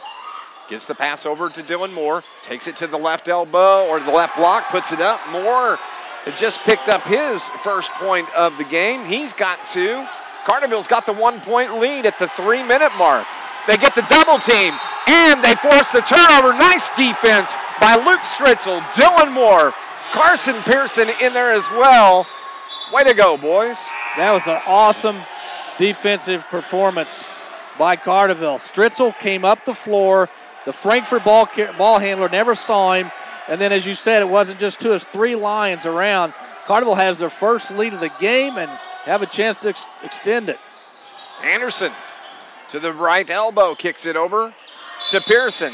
Gets the pass over to Dylan Moore. Takes it to the left elbow or the left block. Puts it up. Moore had just picked up his first point of the game. He's got 2. Carterville's got the 1-point lead at the 3-minute mark. They get the double team, and they force the turnover. Nice defense by Luke Stritzel, Dylan Moore, Carson Pearson in there as well. Way to go, boys. That was an awesome defensive performance by Carterville. Stritzel came up the floor. The Frankfort ball handler never saw him. And then, as you said, it wasn't just 2, it's 3 Lions around. Carterville has their first lead of the game and have a chance to extend it. Anderson to the right elbow, kicks it over to Pearson.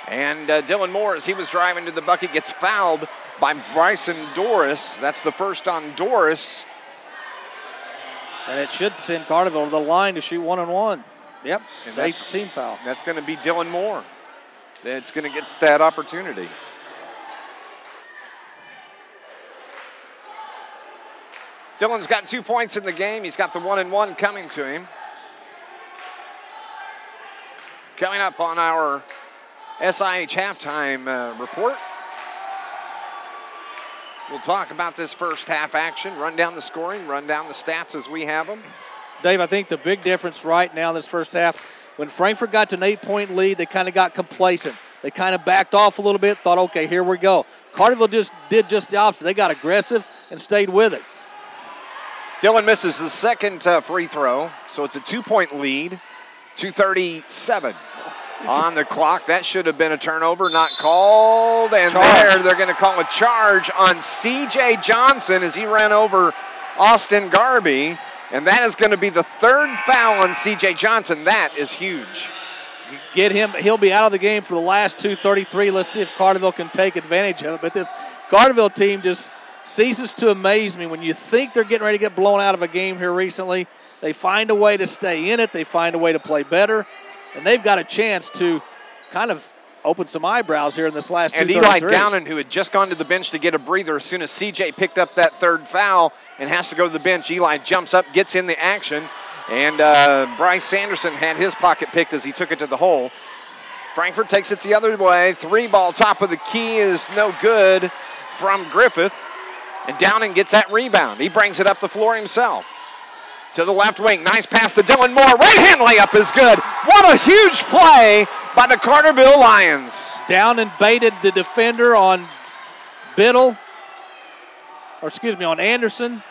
And Dylan Moore, as he was driving to the bucket, gets fouled by Bryson Doris. That's the first on Doris. And it should send Carterville to the line to shoot 1-on-1. Yep, it's 8th team foul. That's going to be Dylan Moore that's going to get that opportunity. Dylan's got 2 points in the game. He's got the 1-and-1 coming to him. Coming up on our SIH halftime report, we'll talk about this first half action, run down the scoring, run down the stats as we have them. Dave, I think the big difference right now in this first half, when Frankfort got to an 8-point lead, they kind of got complacent. They kind of backed off a little bit, thought, okay, here we go. Carterville just did just the opposite. They got aggressive and stayed with it. Dylan misses the second free throw, so it's a 2-point lead. 2:37 on the clock. That should have been a turnover, not called. And there they're going to call a charge on C.J. Johnson as he ran over Austin Garby. And that is going to be the 3rd foul on C.J. Johnson. That is huge. get him. He'll be out of the game for the last 2:33. Let's see if Carterville can take advantage of it. But this Carterville team just ceases to amaze me. When you think they're getting ready to get blown out of a game here recently, they find a way to stay in it. They find a way to play better. And they've got a chance to kind of open some eyebrows here in this last 2:33. And Eli Downen, who had just gone to the bench to get a breather as soon as CJ picked up that third foul and has to go to the bench, Eli jumps up, gets in the action. And Bryce Sanderson had his pocket picked as he took it to the hole. Frankfort takes it the other way. 3-ball top of the key is no good from Griffith. And Downing gets that rebound. He brings it up the floor himself. To the left wing. Nice pass to Dylan Moore. Right-hand layup is good. What a huge play by the Carterville Lions. Downing baited the defender on on Anderson.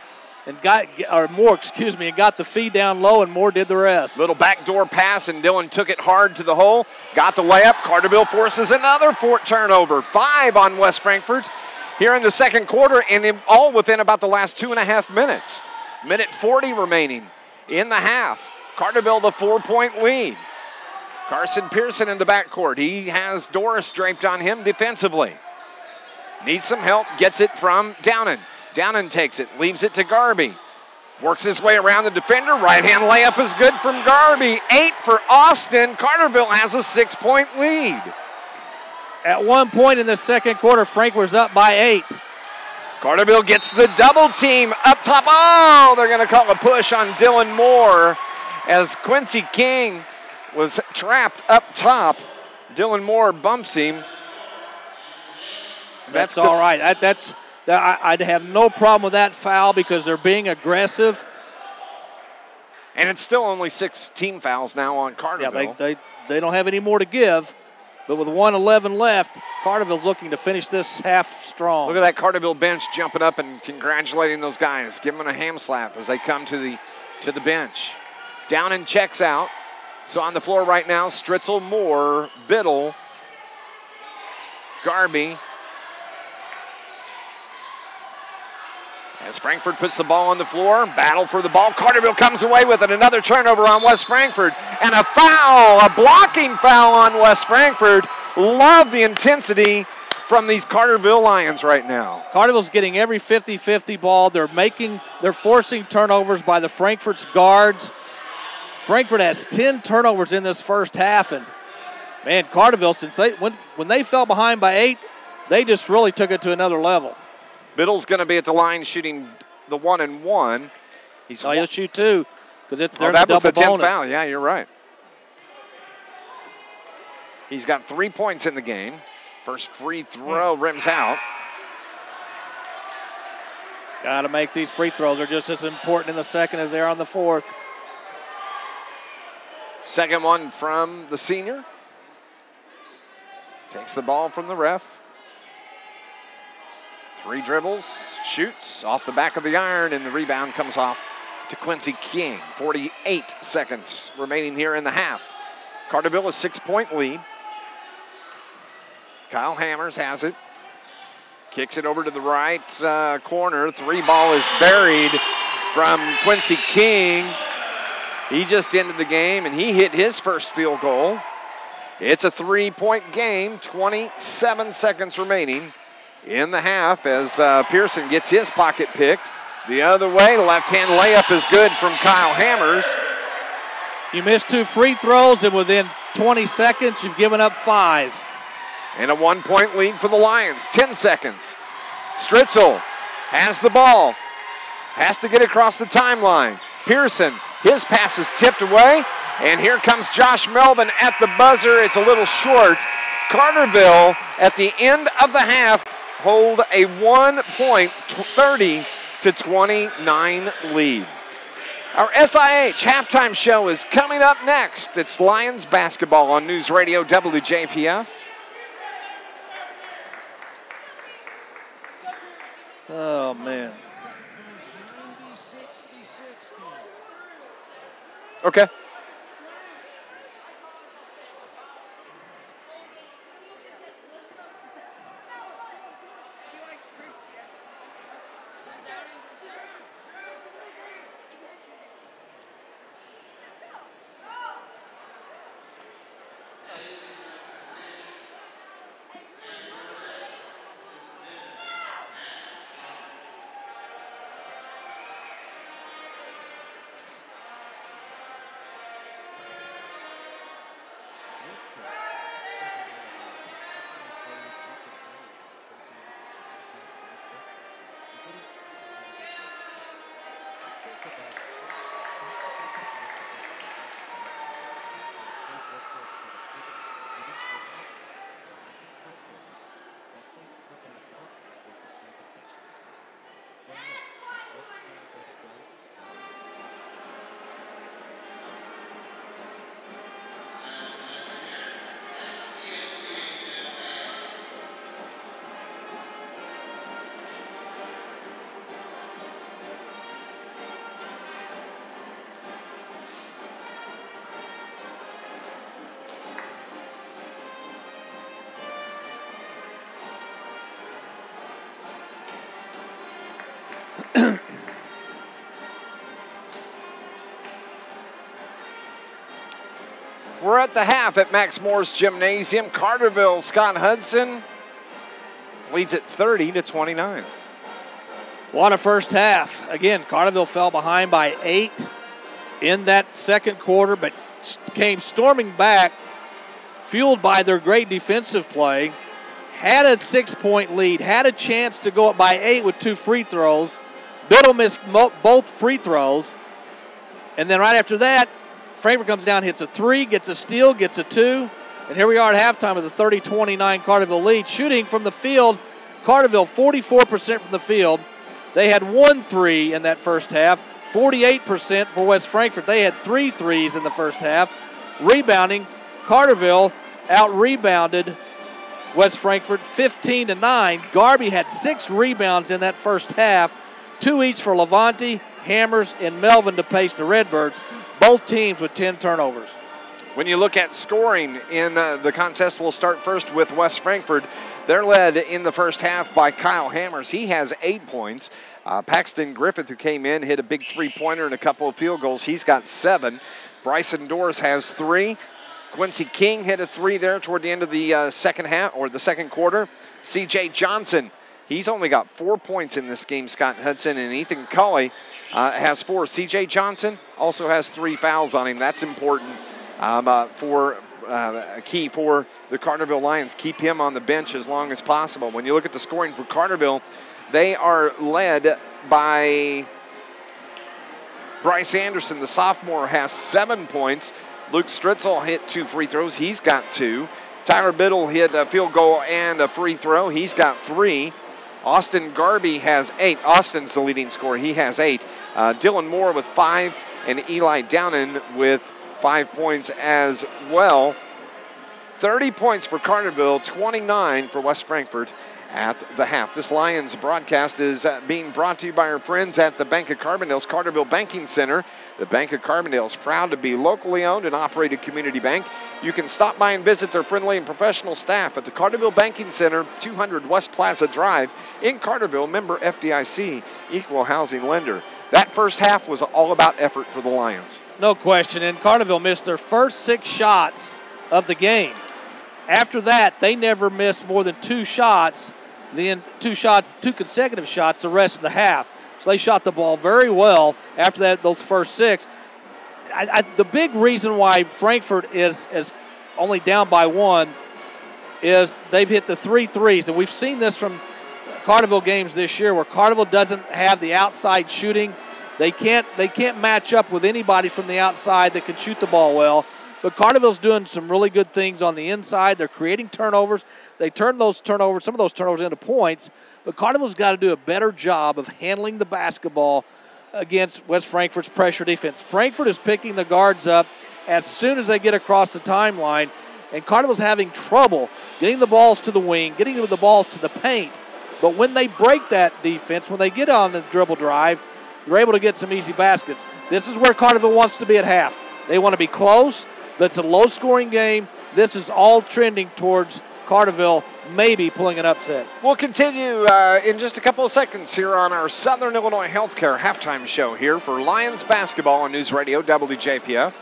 And got the feed down low, and Moore did the rest. Little backdoor pass, and Dylan took it hard to the hole. Got the layup. Carterville forces another turnover. 5 on West Frankfort here in the second quarter, and all within about the last 2.5 minutes. Minute 40 remaining in the half. Carterville the 4-point lead. Carson Pearson in the backcourt. He has Doris draped on him defensively. Needs some help. Gets it from Downen. Downen takes it, leaves it to Garby. Works his way around the defender. Right-hand layup is good from Garby. 8 for Austin. Carterville has a 6-point lead. At one point in the second quarter, Frankfort's up by 8. Carterville gets the double team up top. Oh, they're going to call a push on Dylan Moore as Quincy King was trapped up top. Dylan Moore bumps him. That's all right. I'd have no problem with that foul because they're being aggressive. And it's still only 6 team fouls now on Carterville. Yeah, they don't have any more to give. But with 1:11 left, Carterville's looking to finish this half strong. Look at that Carterville bench jumping up and congratulating those guys. Giving them a ham slap as they come to the bench. Downen checks out. So on the floor right now, Stritzel, Moore, Biddle, Garby. As Frankfort puts the ball on the floor, battle for the ball. Carterville comes away with it. Another turnover on West Frankfort. And a foul, a blocking foul on West Frankfort. Love the intensity from these Carterville Lions right now. Carterville's getting every 50-50 ball. They're forcing turnovers by the Frankfort's guards. Frankfort has 10 turnovers in this first half. And, man, Carterville, when they fell behind by 8, they just really took it to another level. Biddle's going to be at the line shooting the 1-and-1. He'll shoot 2 because that was the 10th foul. Yeah, you're right. He's got 3 points in the game. First free throw rims out. Got to make these free throws. They're just as important in the second as they are on the fourth. Second one from the senior. Takes the ball from the ref. 3 dribbles, shoots off the back of the iron, and the rebound comes off to Quincy King. 48 seconds remaining here in the half. Carterville a 6-point lead. Kyle Hammers has it. Kicks it over to the right corner. 3-ball is buried from Quincy King. He just ended the game, and he hit his first field goal. It's a 3-point game, 27 seconds remaining in the half as Pearson gets his pocket picked. The other way, left-hand layup is good from Kyle Hammers. You missed 2 free throws, and within 20 seconds, you've given up 5. And a 1-point lead for the Lions, 10 seconds. Stritzel has the ball, has to get across the timeline. Pearson, his pass is tipped away, and here comes Josh Melvin at the buzzer. It's a little short. Carterville, at the end of the half, hold a 1-point 30-29 lead. Our SIH halftime show is coming up next. It's Lions basketball on News Radio WJPF. Oh, man. Okay. We're at the half at Max Moore's Gymnasium. Carterville, Scott Hudson leads it 30-29. What a first half. Again, Carterville fell behind by 8 in that second quarter, but came storming back, fueled by their great defensive play. Had a 6-point lead, had a chance to go up by 8 with 2 free throws. Biddle missed both free throws. And then right after that, Frankfort comes down, hits a 3, gets a steal, gets a 2. And here we are at halftime with a 30-29 Carterville lead. Shooting from the field, Carterville 44% from the field. They had 1 3 in that first half. 48% for West Frankfort. They had 3 threes in the first half. Rebounding, Carterville out-rebounded West Frankfort 15-9. Garby had 6 rebounds in that first half, 2 each for Levante, Hammers, and Melvin to pace the Redbirds. Both teams with 10 turnovers. When you look at scoring in the contest, we'll start first with West Frankfort. They're led in the first half by Kyle Hammers. He has 8 points. Paxton Griffith, who came in, hit a big 3-pointer and a couple of field goals. He's got 7. Bryson Doors has 3. Quincy King hit a 3 there toward the end of the second half, or the second quarter. C.J. Johnson, he's only got 4 points in this game. Scott Hudson and Ethan Culley has 4. C.J. Johnson also has 3 fouls on him. That's important for a key for the Carterville Lions. Keep him on the bench as long as possible. When you look at the scoring for Carterville, they are led by Bryce Anderson. The sophomore has 7 points. Luke Stritzel hit 2 free throws. He's got 2. Tyler Biddle hit a field goal and a free throw. He's got 3. Austin Garby has 8. Austin's the leading scorer. He has 8. Dylan Moore with 5, and Eli Downen with 5 points as well. 30 points for Carterville, 29 for West Frankfort at the half. This Lions broadcast is being brought to you by our friends at the Bank of Carbondale's Carterville Banking Center. The Bank of Carbondale is proud to be locally owned and operated community bank. You can stop by and visit their friendly and professional staff at the Carterville Banking Center, 200 West Plaza Drive in Carterville, member FDIC, equal housing lender. That first half was all about effort for the Lions. No question, and Carterville missed their first 6 shots of the game. After that, they never missed more than 2 shots, then 2 consecutive shots the rest of the half. So they shot the ball very well after that, those first 6. The big reason why Frankfort is only down by 1 is they've hit the 3 threes, and we've seen this from Carterville games this year where Carterville doesn't have the outside shooting. They can't match up with anybody from the outside that can shoot the ball well. But Carterville's doing some really good things on the inside. They're creating turnovers. They turn some of those turnovers into points. But Carterville's got to do a better job of handling the basketball against West Frankfort's pressure defense. Frankfort is picking the guards up as soon as they get across the timeline. And Carterville's having trouble getting the balls to the wing, getting the balls to the paint. But when they break that defense, when they get on the dribble drive, they're able to get some easy baskets. This is where Carterville wants to be at half. They want to be close. That's a low-scoring game. This is all trending towards Carterville maybe pulling an upset. We'll continue in just a couple of seconds here on our Southern Illinois Healthcare halftime show here for Lions basketball on News Radio WJPF.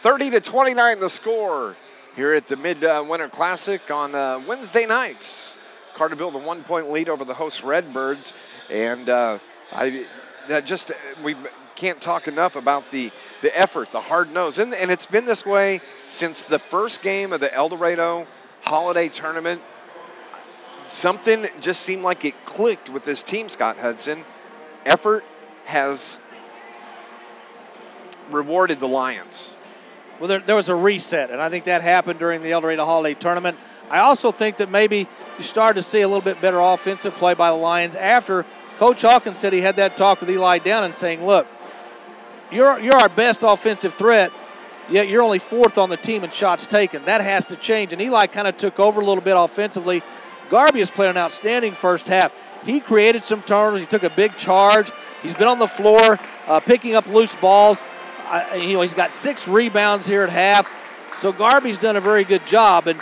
(30-29) the score here at the Midwinter Classic on Wednesday night. Carterville the 1-point lead over the host Redbirds, and we can't talk enough about the the effort, the hard nose. And it's been this way since the first game of the Eldorado Holiday Tournament. Something just seemed like it clicked with this team, Scott Hudson. Effort has rewarded the Lions. Well, there was a reset, and I think that happened during the Eldorado Holiday Tournament. I also think that maybe you started to see a little bit better offensive play by the Lions after Coach Hawkins said he had that talk with Eli Downing saying, look, you're our best offensive threat, yet you're only 4th on the team in shots taken. That has to change, and Eli kind of took over a little bit offensively. Garby has played an outstanding first half. He created some turnovers. He took a big charge. He's been on the floor picking up loose balls. He's got 6 rebounds here at half. So Garby's done a very good job. And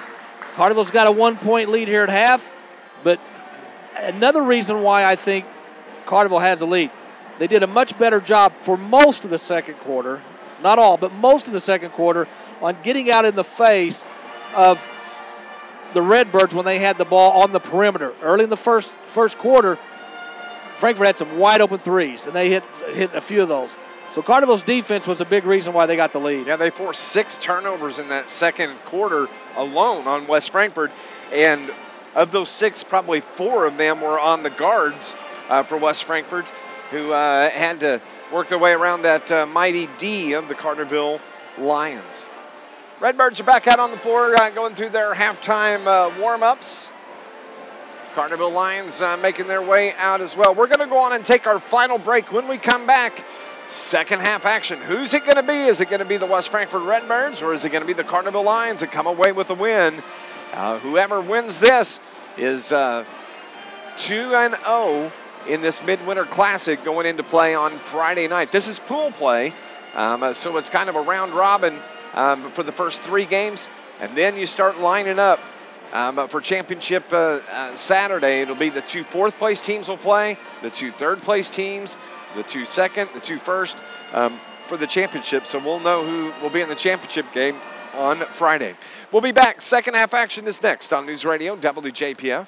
Carterville's got a 1-point lead here at half. But another reason why I think Carterville has a lead, they did a much better job for most of the second quarter, not all, but most of the second quarter, on getting out in the face of the Redbirds when they had the ball on the perimeter. Early in the first quarter, Frankfort had some wide open threes, and they hit a few of those. So Carterville's defense was a big reason why they got the lead. Yeah, they forced 6 turnovers in that second quarter alone on West Frankfort, and of those 6, probably 4 of them were on the guards for West Frankfort, who had to work their way around that mighty D of the Carterville Lions. Redbirds are back out on the floor going through their halftime warm-ups. Carterville Lions making their way out as well. We're going to go on and take our final break. When we come back, second half action. Who's it going to be? Is it going to be the West Frankfort Redbirds, or is it going to be the Carterville Lions that come away with a win? Whoever wins this is 2-0 in this Midwinter Classic going into play on Friday night. This is pool play, so it's kind of a round robin for the first 3 games, and then you start lining up for championship Saturday. It'll be the 2 4th-place teams will play, the 2 3rd-place teams, the 2 2nd, the 2 1st for the championship. So we'll know who will be in the championship game on Friday. We'll be back. Second half action is next on News Radio WJPF.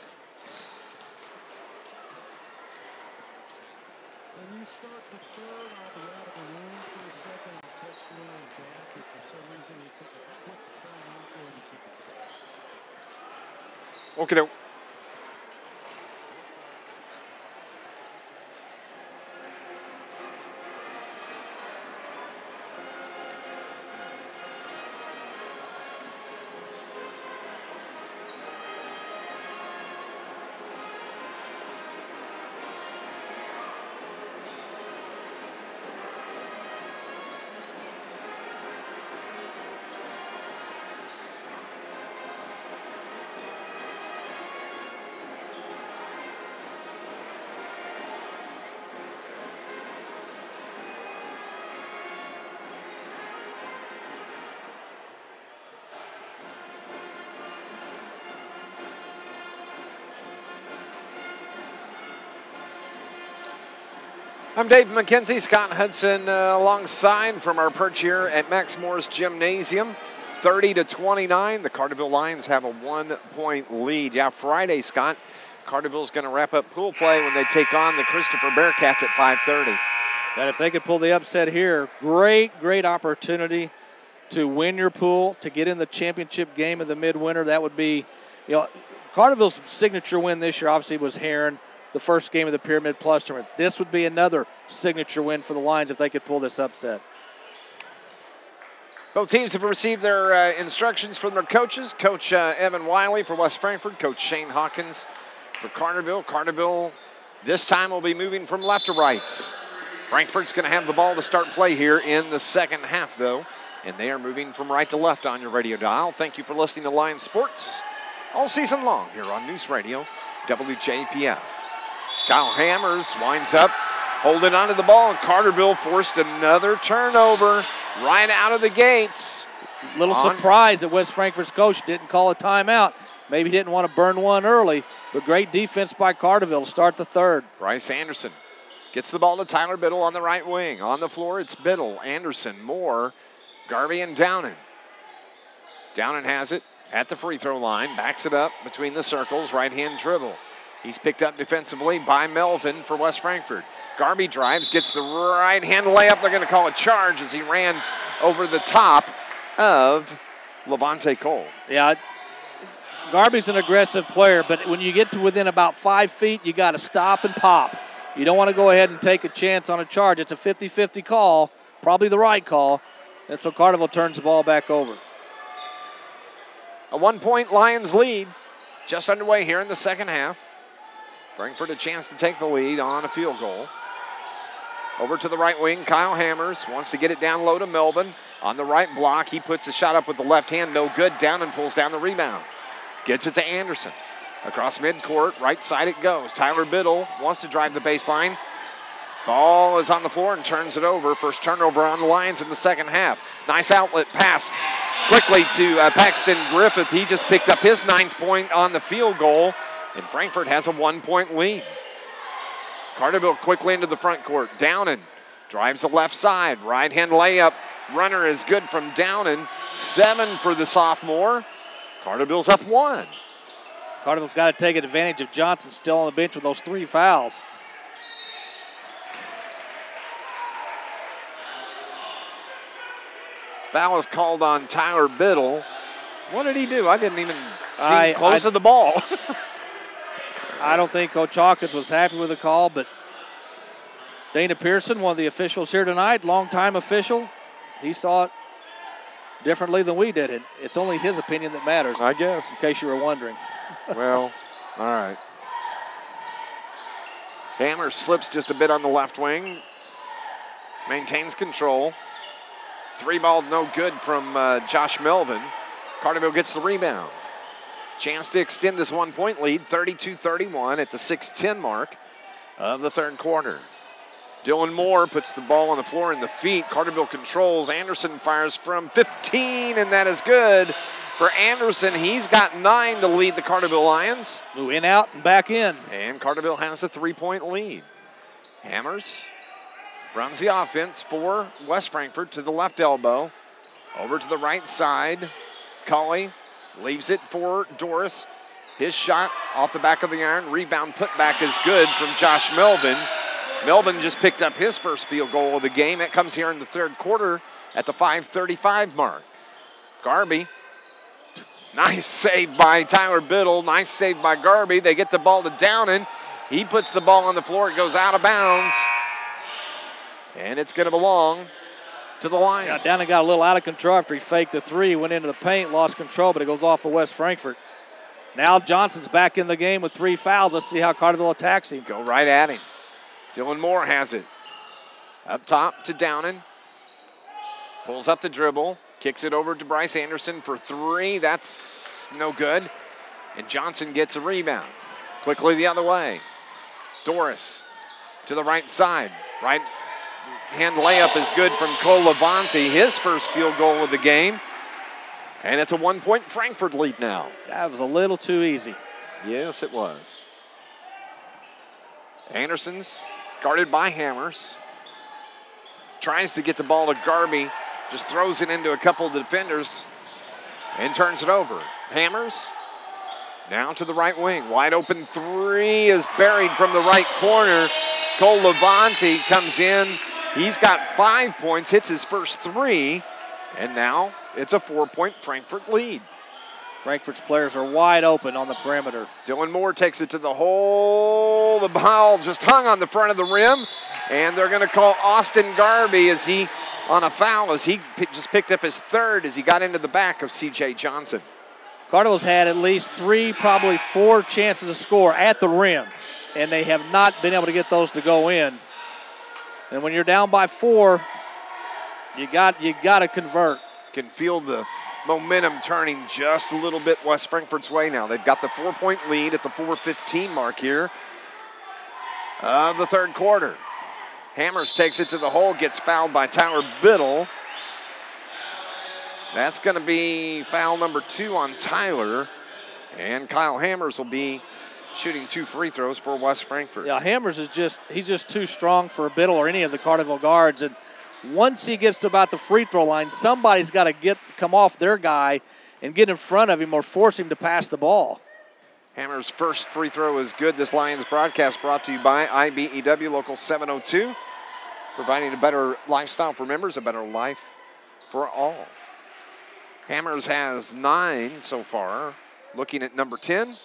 Okay. I'm Dave McKenzie, Scott Hudson alongside from our perch here at Max Moore's Gymnasium. 30-29, the Carterville Lions have a 1-point lead. Yeah, Friday, Scott, Carterville's going to wrap up pool play when they take on the Christopher Bearcats at 5:30. And if they could pull the upset here, great opportunity to win your pool, to get in the championship game of the midwinter. That would be, Carterville's signature win this year obviously was Heron, the first game of the Pyramid Plus tournament. This would be another signature win for the Lions if they could pull this upset. Both teams have received their instructions from their coaches. Coach Evan Wiley for West Frankfort, Coach Shane Hawkins for Carterville. Carterville this time will be moving from left to right. Frankfort's going to have the ball to start play here in the second half, though, and they are moving from right to left on your radio dial. Thank you for listening to Lions Sports all season long here on News Radio WJPF. Kyle Hammers winds up holding onto the ball, and Carterville forced another turnover right out of the gates. Little surprise that West Frankfort's coach didn't call a timeout. Maybe he didn't want to burn one early, but great defense by Carterville to start the third. Bryce Anderson gets the ball to Tyler Biddle on the right wing. On the floor, it's Biddle, Anderson, Moore, Garvey, and Downing. Downing has it at the free throw line, backs it up between the circles, right-hand dribble. He's picked up defensively by Melvin for West Frankfort. Garby drives, gets the right-hand layup. They're going to call a charge as he ran over the top of Levante Cole. Yeah, Garby's an aggressive player, but when you get to within about 5 feet, you got to stop and pop. You don't want to go ahead and take a chance on a charge. It's a 50-50 call, probably the right call. And so Carterville turns the ball back over. A 1-point Lions lead just underway here in the second half. Frankfort a chance to take the lead on a field goal. Over to the right wing, Kyle Hammers wants to get it down low to Melvin. On the right block, he puts the shot up with the left hand, no good, down and pulls down the rebound. Gets it to Anderson. Across midcourt, right side it goes. Tyler Biddle wants to drive the baseline. Ball is on the floor and turns it over. First turnover on the Lions in the second half. Nice outlet pass quickly to Paxton Griffith. He just picked up his 9th point on the field goal, and Frankfort has a 1-point lead. Carterville quickly into the front court. Downen drives the left side. Right-hand layup. Runner is good from Downen. 7 for the sophomore. Carterville's up 1. Carterville's got to take advantage of Johnson still on the bench with those 3 fouls. Foul is called on Tyler Biddle. What did he do? I didn't even see him close to the ball. I don't think Coach Hawkins was happy with the call, but Dana Pearson, one of the officials here tonight, longtime official, he saw it differently than we did. It's only his opinion that matters. I guess. In case you were wondering. Well, all right. Hammer slips just a bit on the left wing. Maintains control. 3-ball, no good from Josh Melvin. Carterville gets the rebound. Chance to extend this 1-point lead, 32-31 at the 6:10 mark of the third quarter. Dylan Moore puts the ball on the floor in the feet. Carterville controls. Anderson fires from 15, and that is good for Anderson. He's got 9 to lead the Carterville Lions. In, out, and back in. And Carterville has a 3-point lead. Hammers runs the offense for West Frankfort to the left elbow. Over to the right side. Culley leaves it for Doris. His shot off the back of the iron. Rebound putback is good from Josh Melvin. Melvin just picked up his first field goal of the game. It comes here in the third quarter at the 5:35 mark. Garby. Nice save by Tyler Biddle. Nice save by Garby. They get the ball to Downen. He puts the ball on the floor. It goes out of bounds. And it's going to belong to the Lions. Yeah, Downen got a little out of control after he faked the 3, went into the paint, lost control, but it goes off of West Frankfort. Now Johnson's back in the game with 3 fouls. Let's see how Carterville attacks him. Go right at him. Dylan Moore has it. Up top to Downen. Pulls up the dribble. Kicks it over to Bryce Anderson for 3. That's no good. And Johnson gets a rebound. Quickly the other way. Doris to the right side. Right hand layup is good from Cole Levante. His first field goal of the game. And it's a 1-point Frankfort lead now. That was a little too easy. Yes, it was. Anderson's guarded by Hammers. Tries to get the ball to Garby. Just throws it into a couple of defenders and turns it over. Hammers now to the right wing. Wide open 3 is buried from the right corner. Cole Levante comes in. He's got 5 points, hits his first 3, and now it's a 4-point Frankfort lead. Frankfort's players are wide open on the perimeter. Dylan Moore takes it to the hole. The ball just hung on the front of the rim, and they're going to call Austin Garby as he on a foul as he just picked up his 3rd as he got into the back of C.J. Johnson. Carterville's had at least 3, probably 4 chances to score at the rim, and they have not been able to get those to go in. And when you're down by 4, you got to convert. Can feel the momentum turning just a little bit West Frankfort's way now. They've got the 4-point lead at the 4:15 mark here of the third quarter. Hammers takes it to the hole, gets fouled by Tyler Biddle. That's going to be foul number 2 on Tyler. And Kyle Hammers will be shooting 2 free throws for West Frankfort. Yeah, Hammers is he's just too strong for Biddle or any of the Carterville guards. And once he gets to about the free throw line, somebody's got to come off their guy and get in front of him or force him to pass the ball. Hammer's first free throw is good. This Lions broadcast brought to you by IBEW Local 702, providing a better lifestyle for members, a better life for all. Hammers has 9 so far. Looking at number 10,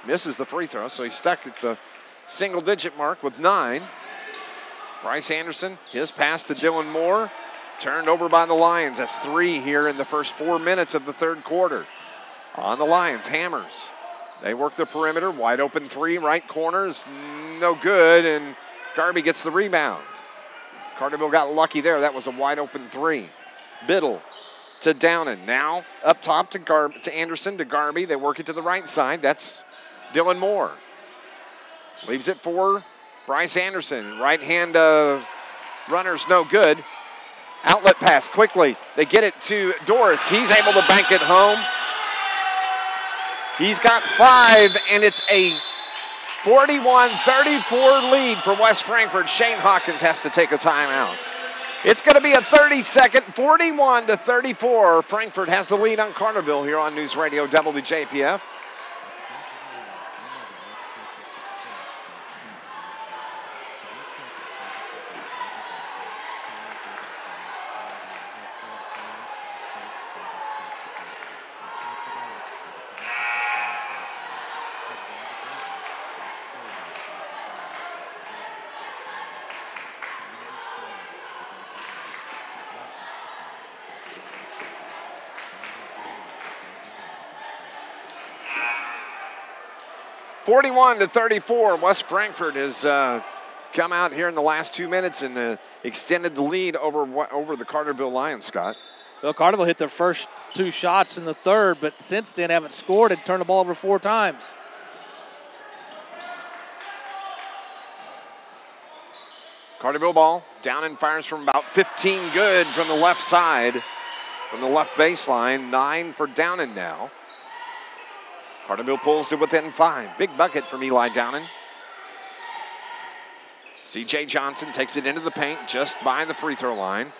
misses the free throw, so he's stuck at the single-digit mark with 9. Bryce Anderson, his pass to Dylan Moore, turned over by the Lions. That's 3 here in the first 4 minutes of the third quarter. On the Lions, Hammers. They work the perimeter, wide open 3, right corner is no good, and Garby gets the rebound. Carterville got lucky there. That was a wide open 3. Biddle to Downen. Now up top to Anderson, to Garby. They work it to the right side. That's Dylan Moore. Leaves it for Bryce Anderson. Right hand runner's no good. Outlet pass quickly. They get it to Doris. He's able to bank it home. He's got 5, and it's a 41-34 lead for West Frankfort. Shane Hawkins has to take a timeout. It's going to be a 30-second, 41-34. Frankfort has the lead on Carterville here on News Radio WJPF. 41-34. West Frankfort has come out here in the last 2 minutes and extended the lead over the Carterville Lions, Scott. Well, Carterville hit their first 2 shots in the third, but since then haven't scored and turned the ball over 4 times. Carterville ball. Downen fires from about 15 good from the left side, from the left baseline. 9 for Downen now. Carterville pulls to within 5. Big bucket from Eli Downen. C.J. Johnson takes it into the paint just by the free throw line.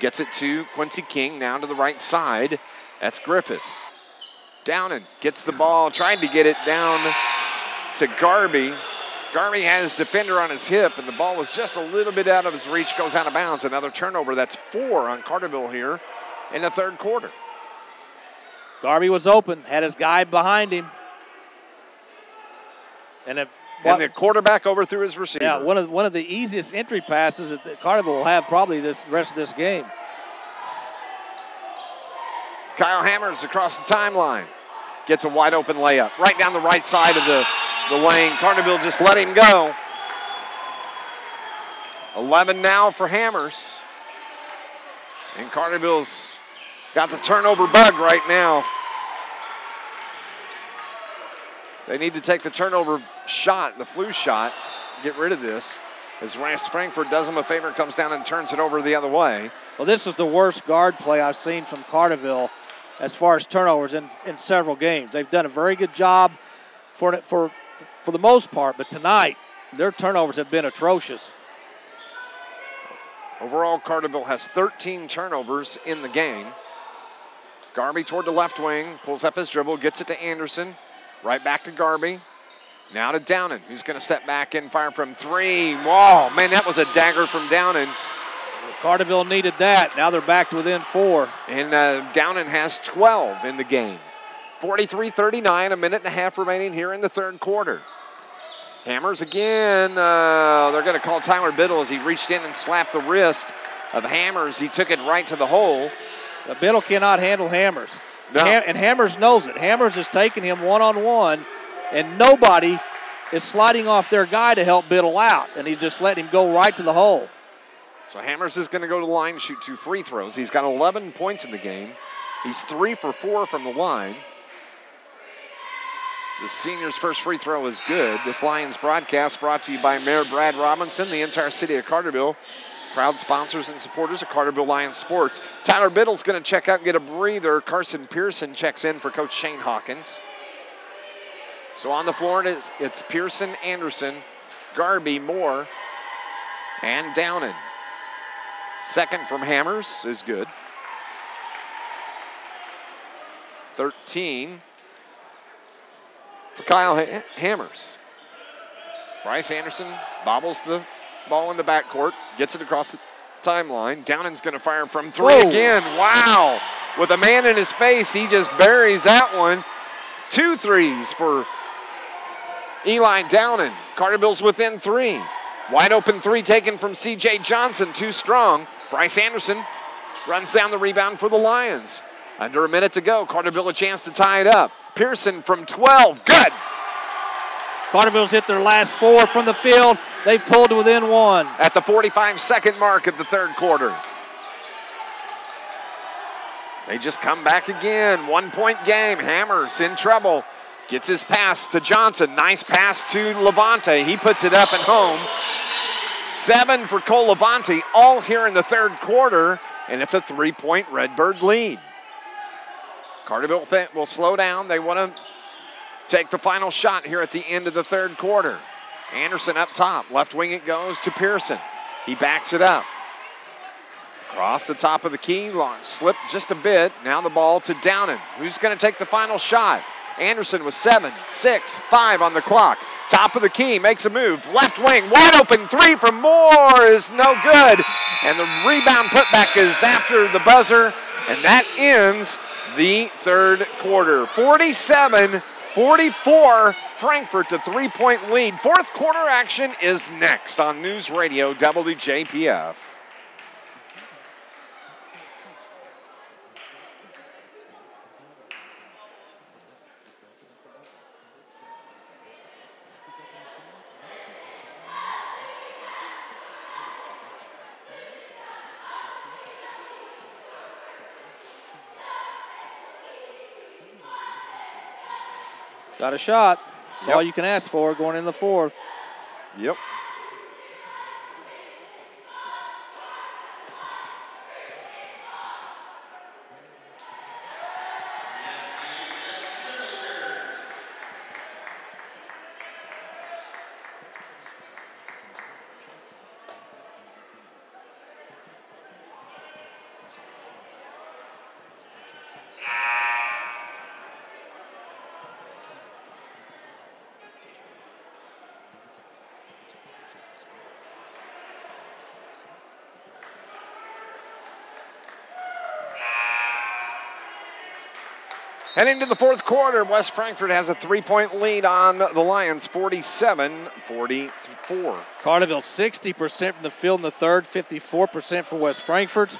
Gets it to Quincy King, now to the right side. That's Griffith. Downen gets the ball, tried to get it down to Garby. Garby has defender on his hip, and the ball was just a little bit out of his reach, goes out of bounds. Another turnover. That's 4 on Carterville here in the third quarter. Garby was open, had his guy behind him. And the quarterback overthrew his receiver. Yeah, one of the easiest entry passes that Carterville will have probably this rest of this game. Kyle Hammers across the timeline. Gets a wide open layup right down the right side of the lane. Carterville just let him go. 11 now for Hammers. And Carterville's got the turnover bug right now. They need to take the turnover shot, the flu shot, get rid of this. As West Frankfort does them a favor, comes down and turns it over the other way. Well, this is the worst guard play I've seen from Carterville as far as turnovers in several games. They've done a very good job for the most part, but tonight their turnovers have been atrocious. Overall, Carterville has 13 turnovers in the game. Garby toward the left wing, pulls up his dribble, gets it to Anderson. Right back to Garby. Now to Downen, who's going to step back and fire from 3. Whoa, man, that was a dagger from Downen. Carterville needed that. Now they're back to within 4. And Downen has 12 in the game. 43-39, a minute and a half remaining here in the third quarter. Hammers again. They're going to call Tyler Biddle as he reached in and slapped the wrist of Hammers. He took it right to the hole. Biddle cannot handle Hammers. No. And Hammers knows it. Hammers is taking him one-on-one, and nobody is sliding off their guy to help Biddle out, and he's just letting him go right to the hole. So Hammers is going to go to the line, shoot 2 free throws. He's got 11 points in the game. He's 3 for 4 from the line. The senior's first free throw is good. This Lions broadcast brought to you by Mayor Brad Robinson, the entire city of Carterville. Proud sponsors and supporters of Carterville Lions sports. Tyler Biddle's going to check out and get a breather. Carson Pearson checks in for Coach Shane Hawkins. So on the floor, it's Pearson, Anderson, Garby, Moore, and Downen. Second from Hammers is good. 13 for Kyle Hammers. Bryce Anderson bobbles the ball in the backcourt, gets it across the timeline. Downan's going to fire from three again. Wow. With a man in his face, he just buries that one. 2 threes for Eli Downan. Carterville's within 3. Wide open 3 taken from C.J. Johnson, too strong. Bryce Anderson runs down the rebound for the Lions. Under a minute to go. Carterville a chance to tie it up. Pearson from 12. Good. Carterville's hit their last 4 from the field. They pulled to within 1. At the 45-second mark of the third quarter. They just come back again. 1-point game. Hammers in trouble. Gets his pass to Johnson. Nice pass to Levante. He puts it up and home. 7 for Cole Levante, all here in the third quarter, and it's a 3-point Redbird lead. Carterville will slow down. They want to take the final shot here at the end of the third quarter. Anderson up top. Left wing it goes to Pearson. He backs it up. Across the top of the key. Slipped just a bit. Now the ball to Downan. Who's going to take the final shot? Anderson with 7, 6, 5 on the clock. Top of the key, makes a move. Left wing, wide open 3 from Moore is no good. And the rebound putback is after the buzzer. And that ends the third quarter. 47-44, Frankfort, the 3-point lead. Fourth quarter action is next on News Radio WJPF. Got a shot. That's all you can ask for going in the fourth. Yep. Heading to the fourth quarter, West Frankfort has a 3-point lead on the Lions, 47-44. Carterville 60% from the field in the third, 54% for West Frankfort.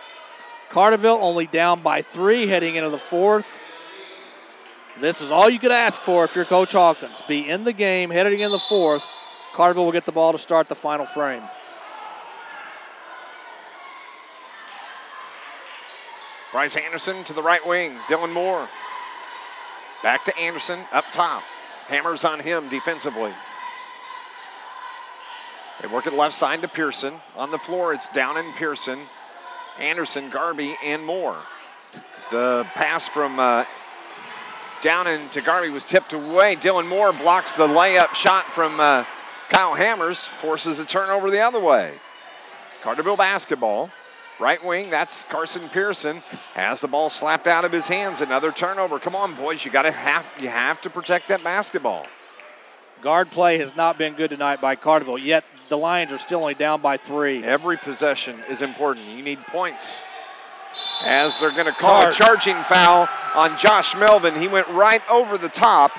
Carterville only down by 3 heading into the fourth. This is all you could ask for if you're Coach Hawkins. Be in the game, heading in the fourth. Carterville will get the ball to start the final frame. Bryce Anderson to the right wing, Dylan Moore. Back to Anderson, up top. Hammers on him defensively. They work it left side to Pearson. On the floor, it's Downan, Pearson, Anderson, Garby, and Moore. As the pass from Downan to Garby was tipped away. Dylan Moore blocks the layup shot from Kyle Hammers, forces the turnover the other way. Carterville basketball. Right wing, that's Carson Pearson. Has the ball slapped out of his hands. Another turnover. Come on, boys, you have to protect that basketball. Guard play has not been good tonight by Carterville, yet the Lions are still only down by 3. Every possession is important. You need points. As they're going to call a charging foul on Josh Melvin. He went right over the top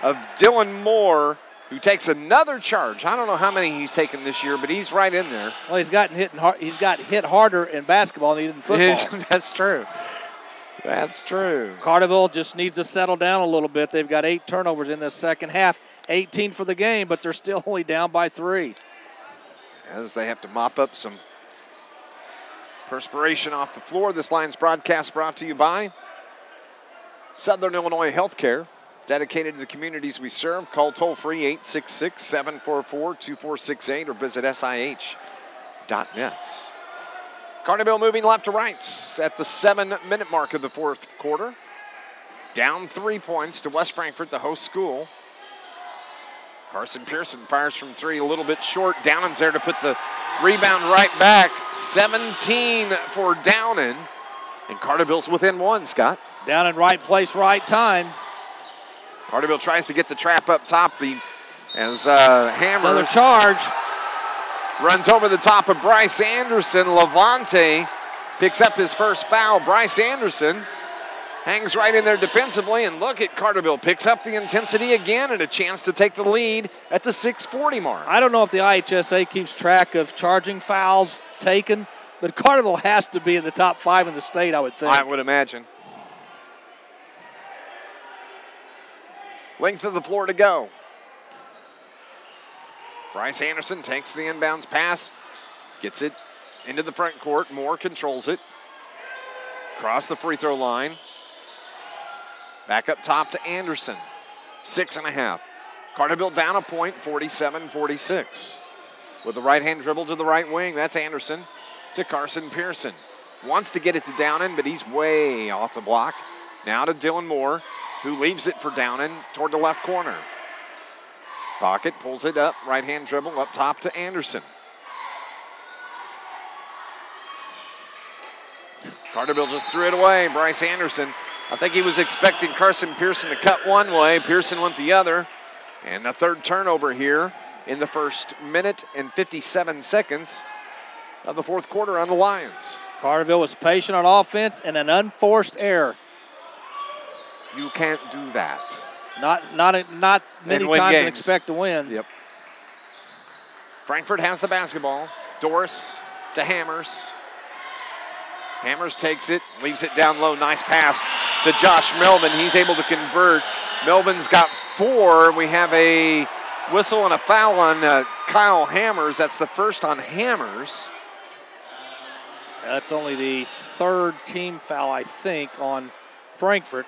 of Dylan Moore, who takes another charge. I don't know how many he's taken this year, but he's right in there. Well, he's got hit harder in basketball than he did in football. That's true. That's true. Carterville just needs to settle down a little bit. They've got 8 turnovers in this second half. 18 for the game, but they're still only down by 3. As they have to mop up some perspiration off the floor. This Lions broadcast brought to you by Southern Illinois Healthcare. Dedicated to the communities we serve. Call toll-free 866-744-2468 or visit SIH.net. Carterville moving left to right at the 7-minute mark of the fourth quarter. Down 3 points to West Frankfort, the host school. Carson Pearson fires from 3 a little bit short. Downan's there to put the rebound right back. 17 for Downan. And Carterville's within 1, Scott. Downan right place, right time. Carterville tries to get the trap up top as Hammers. Another charge. Runs over the top of Bryce Anderson. Levante picks up his first foul. Bryce Anderson hangs right in there defensively, and look at Carterville. Picks up the intensity again and a chance to take the lead at the 6:40 mark. I don't know if the IHSA keeps track of charging fouls taken, but Carterville has to be in the top 5 in the state, I would think. I would imagine. Length of the floor to go. Bryce Anderson takes the inbounds pass, gets it into the front court. Moore controls it. Across the free throw line. Back up top to Anderson. 6.5. Carterville down a point, 47-46. With the right-hand dribble to the right wing, that's Anderson to Carson Pearson. Wants to get it to Downen, but he's way off the block. Now to Dylan Moore, who leaves it for Downen toward the left corner. Pocket pulls it up, right-hand dribble up top to Anderson. Carterville just threw it away. Bryce Anderson, I think he was expecting Carson Pearson to cut one way. Pearson went the other. And a third turnover here in the first minute and 57 seconds of the fourth quarter on the Lions. Carterville was patient on offense and an unforced error. You can't do that. Not many times and expect to win. Yep. Frankfort has the basketball. Doris to Hammers. Hammers takes it, leaves it down low. Nice pass to Josh Melvin. He's able to convert. Melvin's got 4. We have a whistle and a foul on Kyle Hammers. That's the first on Hammers. That's only the third team foul, I think, on Frankfort.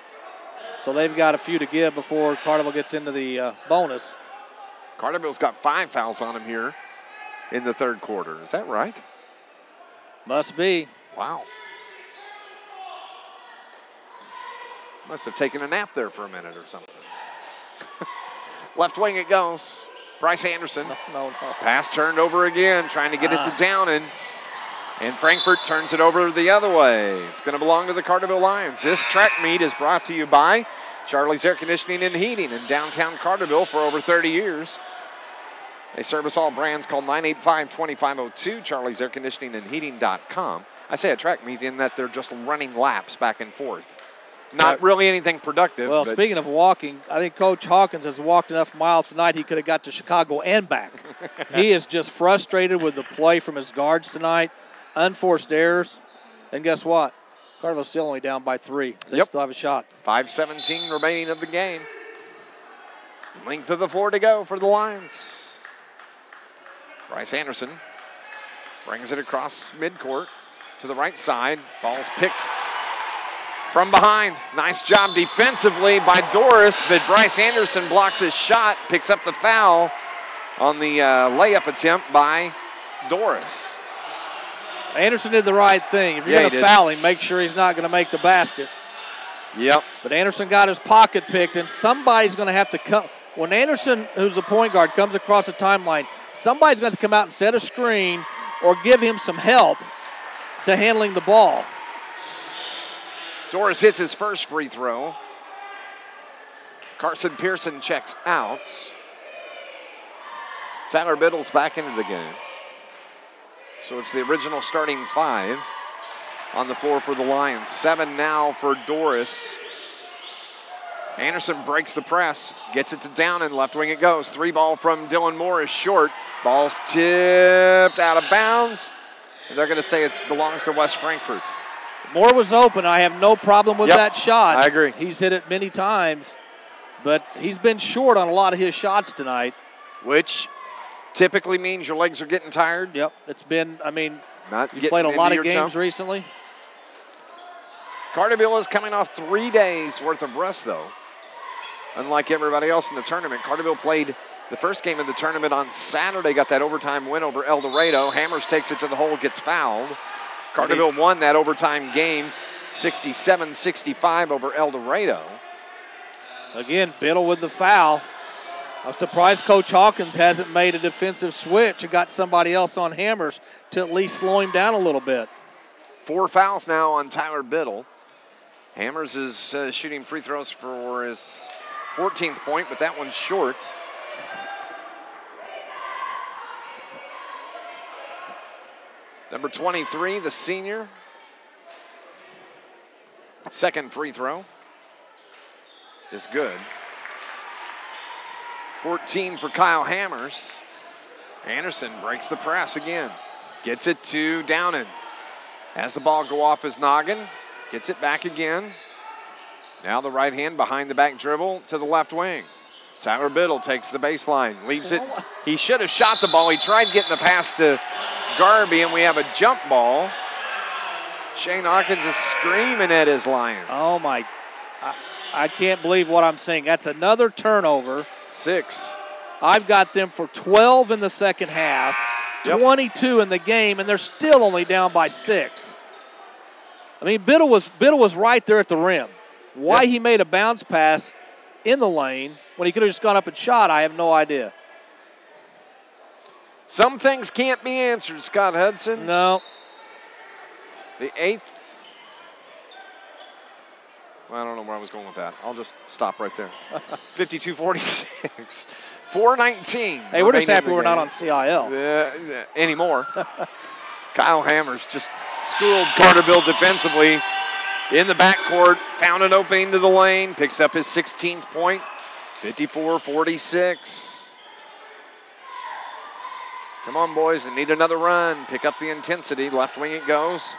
So they've got a few to give before Carterville gets into the bonus. Carterville's got 5 fouls on him here in the third quarter. Is that right? Must be. Wow. Must have taken a nap there for a minute or something. Left wing it goes. Bryce Anderson. No. Pass turned over again, trying to get it to Downen. And Frankfort turns it over the other way. It's going to belong to the Carterville Lions. This track meet is brought to you by Charlie's Air Conditioning and Heating in downtown Carterville for over 30 years. They service all brands. Call 985-2502, Charlie's Air Conditioning and Heating.com. I say a track meet in that they're just running laps back and forth. Not really anything productive. Well, speaking of walking, I think Coach Hawkins has walked enough miles tonight he could have got to Chicago and back. He is just frustrated with the play from his guards tonight. Unforced errors. And guess what? Carterville's still only down by 3. They still have a shot. 5:17 remaining of the game. Length of the floor to go for the Lions. Bryce Anderson brings it across midcourt to the right side. Ball's picked from behind. Nice job defensively by Doris, but Bryce Anderson blocks his shot, picks up the foul on the layup attempt by Doris. Anderson did the right thing. If you're going to foul him, make sure he's not going to make the basket. Yep. But Anderson got his pocket picked, and somebody's going to have to come. When Anderson, who's the point guard, comes across the timeline, somebody's going to come out and set a screen or give him some help to handling the ball. Doris hits his first free throw. Carson Pearson checks out. Tyler Biddle's back into the game. So it's the original starting 5 on the floor for the Lions. 7 now for Doris. Anderson breaks the press, gets it to Downen, left wing it goes. 3 ball from Dylan Moore is short. Ball's tipped out of bounds. And they're going to say it belongs to West Frankfort. Moore was open. I have no problem with that shot. I agree. He's hit it many times, but he's been short on a lot of his shots tonight. Which typically means your legs are getting tired. Yep. It's been, you've you've played a lot of games recently. Carterville is coming off 3 days worth of rest, though. Unlike everybody else in the tournament, Carterville played the first game of the tournament on Saturday, got that overtime win over Eldorado. Hammers takes it to the hole, gets fouled. Carterville won that overtime game 67-65 over Eldorado. Again, Biddle with the foul. I'm surprised Coach Hawkins hasn't made a defensive switch and got somebody else on Hammers to at least slow him down a little bit. 4 fouls now on Tyler Biddle. Hammers is shooting free throws for his 14th point, but that one's short. Number 23, the senior. Second free throw is good. 14 for Kyle Hammers. Anderson breaks the press again. Gets it to Downen. Has the ball go off his noggin. Gets it back again. Now the right hand behind the back dribble to the left wing. Tyler Biddle takes the baseline. Leaves it. He should have shot the ball. He tried getting the pass to Garby, and we have a jump ball. Shane Hawkins is screaming at his Lions. Oh, my. I can't believe what I'm seeing. That's another turnover. 6. I've got them for 12 in the second half, 22 in the game, and they're still only down by 6. I mean, Biddle was right there at the rim. Why he made a bounce pass in the lane when he could have just gone up and shot, I have no idea. Some things can't be answered, Scott Hudson. No. The 8th. Well, I don't know where I was going with that. I'll just stop right there. 52-46. 4:19. Hey, we're just happy we're not on CIL. Anymore. Kyle Hammers just schooled Carterville defensively in the backcourt. Found an opening to the lane. Picks up his 16th point. 54-46. Come on, boys. They need another run. Pick up the intensity. Left wing it goes.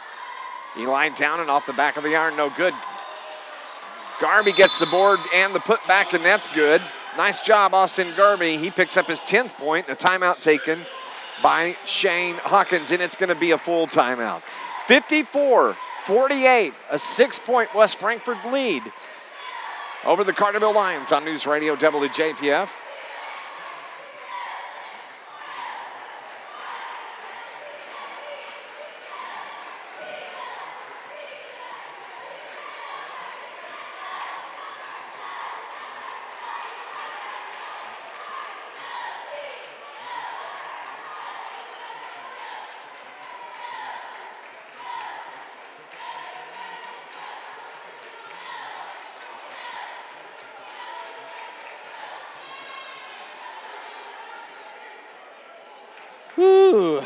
Eli Downen off the back of the iron. No good. Garby gets the board and the putback, and that's good. Nice job, Austin Garby. He picks up his 10th point. A timeout taken by Shane Hawkins, and it's going to be a full timeout. 54-48, a 6-point West Frankfort lead over the Carterville Lions on News Radio WJPF. Whew.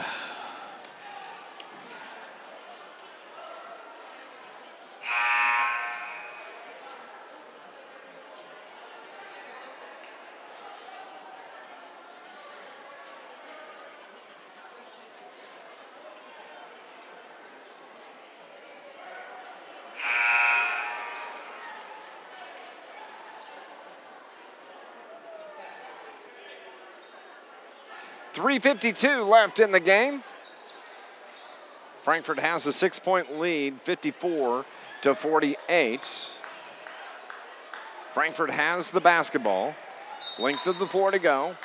.352 left in the game. Frankfort has a 6-point lead, 54-48. Frankfort has the basketball. Length of the floor to go.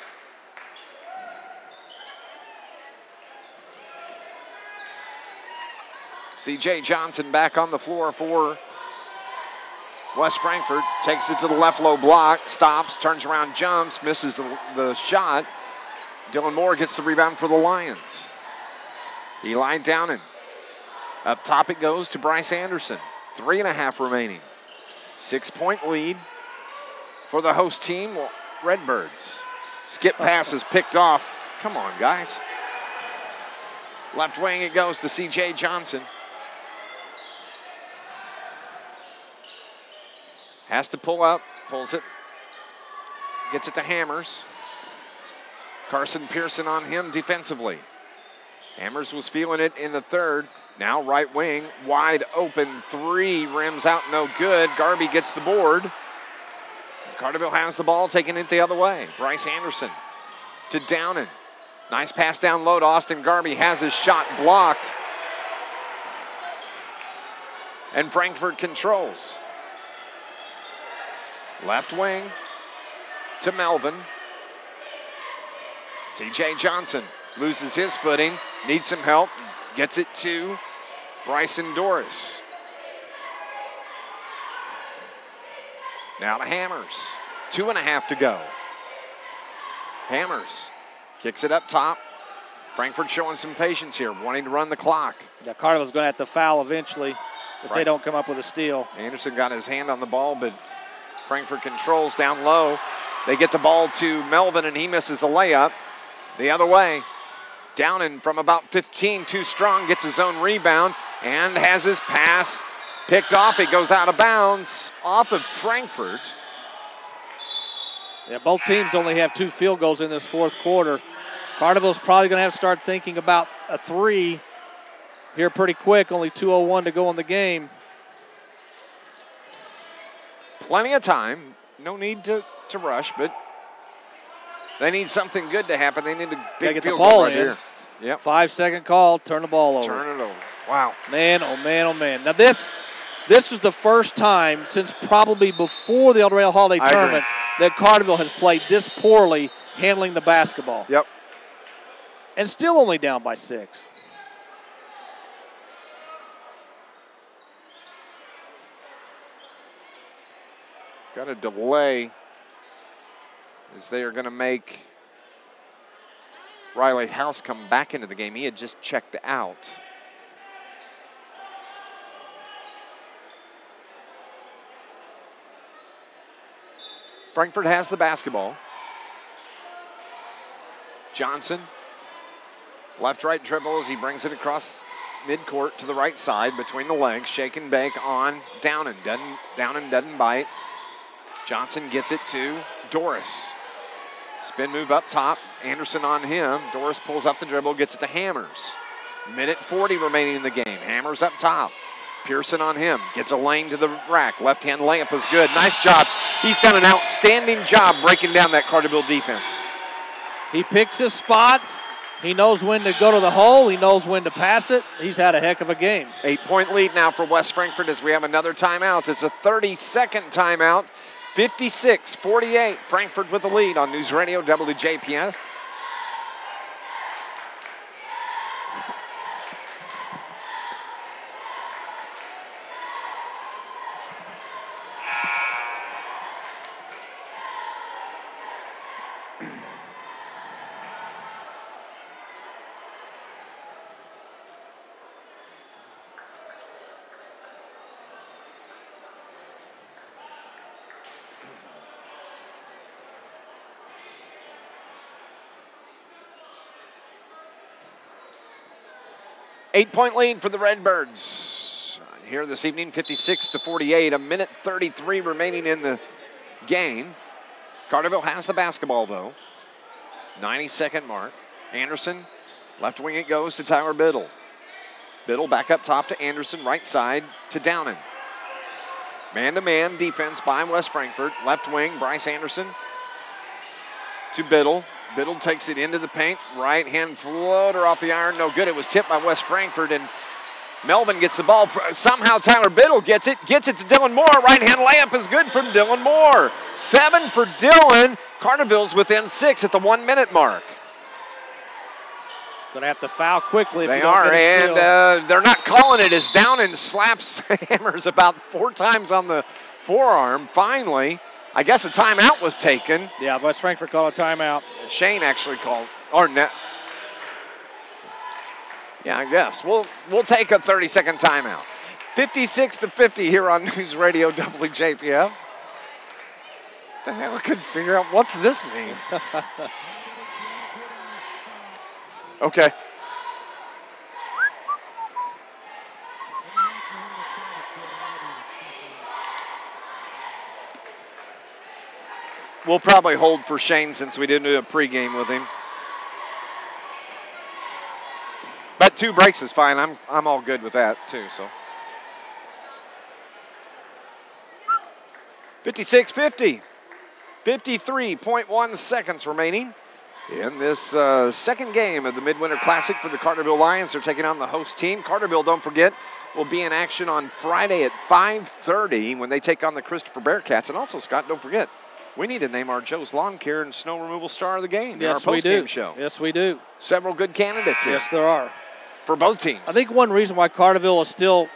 C.J. Johnson back on the floor for West Frankfort. Takes it to the left low block, stops, turns around, jumps, misses the shot. Dylan Moore gets the rebound for the Lions. Eli Downen. Up top it goes to Bryce Anderson. 3.5 remaining. 6-point lead for the host team, Redbirds. Skip pass is picked off. Come on, guys. Left wing it goes to C.J. Johnson. Has to pull up, pulls it. Gets it to Hammers. Carson Pearson on him defensively. Hammers was feeling it in the third. Now right wing, wide open three, rims out, no good. Garby gets the board. Carterville has the ball, taking it the other way. Bryce Anderson to Downen. Nice pass down low to Austin Garby, has his shot blocked. And Frankfort controls. Left wing to Melvin. C.J. Johnson loses his footing, needs some help, gets it to Bryson Doris. Now to Hammers. 2.5 to go. Hammers kicks it up top. Frankfort showing some patience here, wanting to run the clock. Yeah, Carterville's going to have to foul eventually if they don't come up with a steal. Anderson got his hand on the ball, but Frankfort controls down low. They get the ball to Melvin, and he misses the layup. The other way. Downen from about 15, too strong, gets his own rebound and has his pass picked off. It goes out of bounds off of Frankfort. Yeah, both teams only have 2 field goals in this fourth quarter. Carterville's probably going to have to start thinking about a 3 here pretty quick. Only 2:01 to go in the game. Plenty of time. No need to rush, but they need something good to happen. They need a big get field the ball goal right in. here. Yep. 5-second call. Turn the ball over. Turn it over. Wow. Man, oh man, oh man. Now this is the first time since probably before the Eldorado Holiday Tournament that Carterville has played this poorly handling the basketball. Yep. And still only down by 6. Got a delay as they are going to make Riley House come back into the game. He had just checked out. Frankfort has the basketball. Johnson, left-right dribble as he brings it across midcourt to the right side between the legs. Shake and bake on Downen. Downen doesn't bite. Johnson gets it to Doris. Spin move up top. Anderson on him. Doris pulls up the dribble, gets it to Hammers. Minute 40 remaining in the game. Hammers up top. Pearson on him. Gets a lane to the rack. Left-hand layup is good. Nice job. He's done an outstanding job breaking down that Carterville defense. He picks his spots. He knows when to go to the hole. He knows when to pass it. He's had a heck of a game. 8-point lead now for West Frankfort as we have another timeout. It's a 30-second timeout. 56-48. Frankfort with the lead on News Radio WJPF. Eight-point lead for the Redbirds here this evening, 56-48. A minute 33 remaining in the game. Carterville has the basketball, though. 90-second mark. Anderson, left wing it goes to Tyler Biddle. Biddle back up top to Anderson, right side to Downen. Man-to-man defense by West Frankfort. Left wing, Bryce Anderson to Biddle. Biddle takes it into the paint. Right-hand floater off the iron. No good. It was tipped by West Frankfort, and Melvin gets the ball. Somehow Tyler Biddle gets it to Dylan Moore. Right-hand layup is good from Dylan Moore. 7 for Dylan. Carterville's within 6 at the 1-minute mark. Going to have to foul quickly if they you don't are, get a steal. and they're not calling it as Downen slaps Hammers about 4 times on the forearm. Finally, I guess a timeout was taken. Yeah, West Frankfort called a timeout. Shane actually called, or net. Yeah, I guess. We'll take a 30-second timeout. 56-50 here on News Radio WJPF. The hell, I couldn't figure out what's this mean. Okay. We'll probably hold for Shane since we didn't do a pregame with him. But 2 breaks is fine. I'm all good with that too. So 56-50. 53.1 seconds remaining in this second game of the Midwinter Classic for the Carterville Lions. They're taking on the host team. Carterville, don't forget, will be in action on Friday at 5:30 when they take on the Christopher Bearcats. And also, Scott, don't forget, we need to name our Joe's Lawn Care and Snow Removal Star of the Game in our post-game show. Yes, we do. Several good candidates here. Yes, there are. For both teams. I think one reason why Carterville is still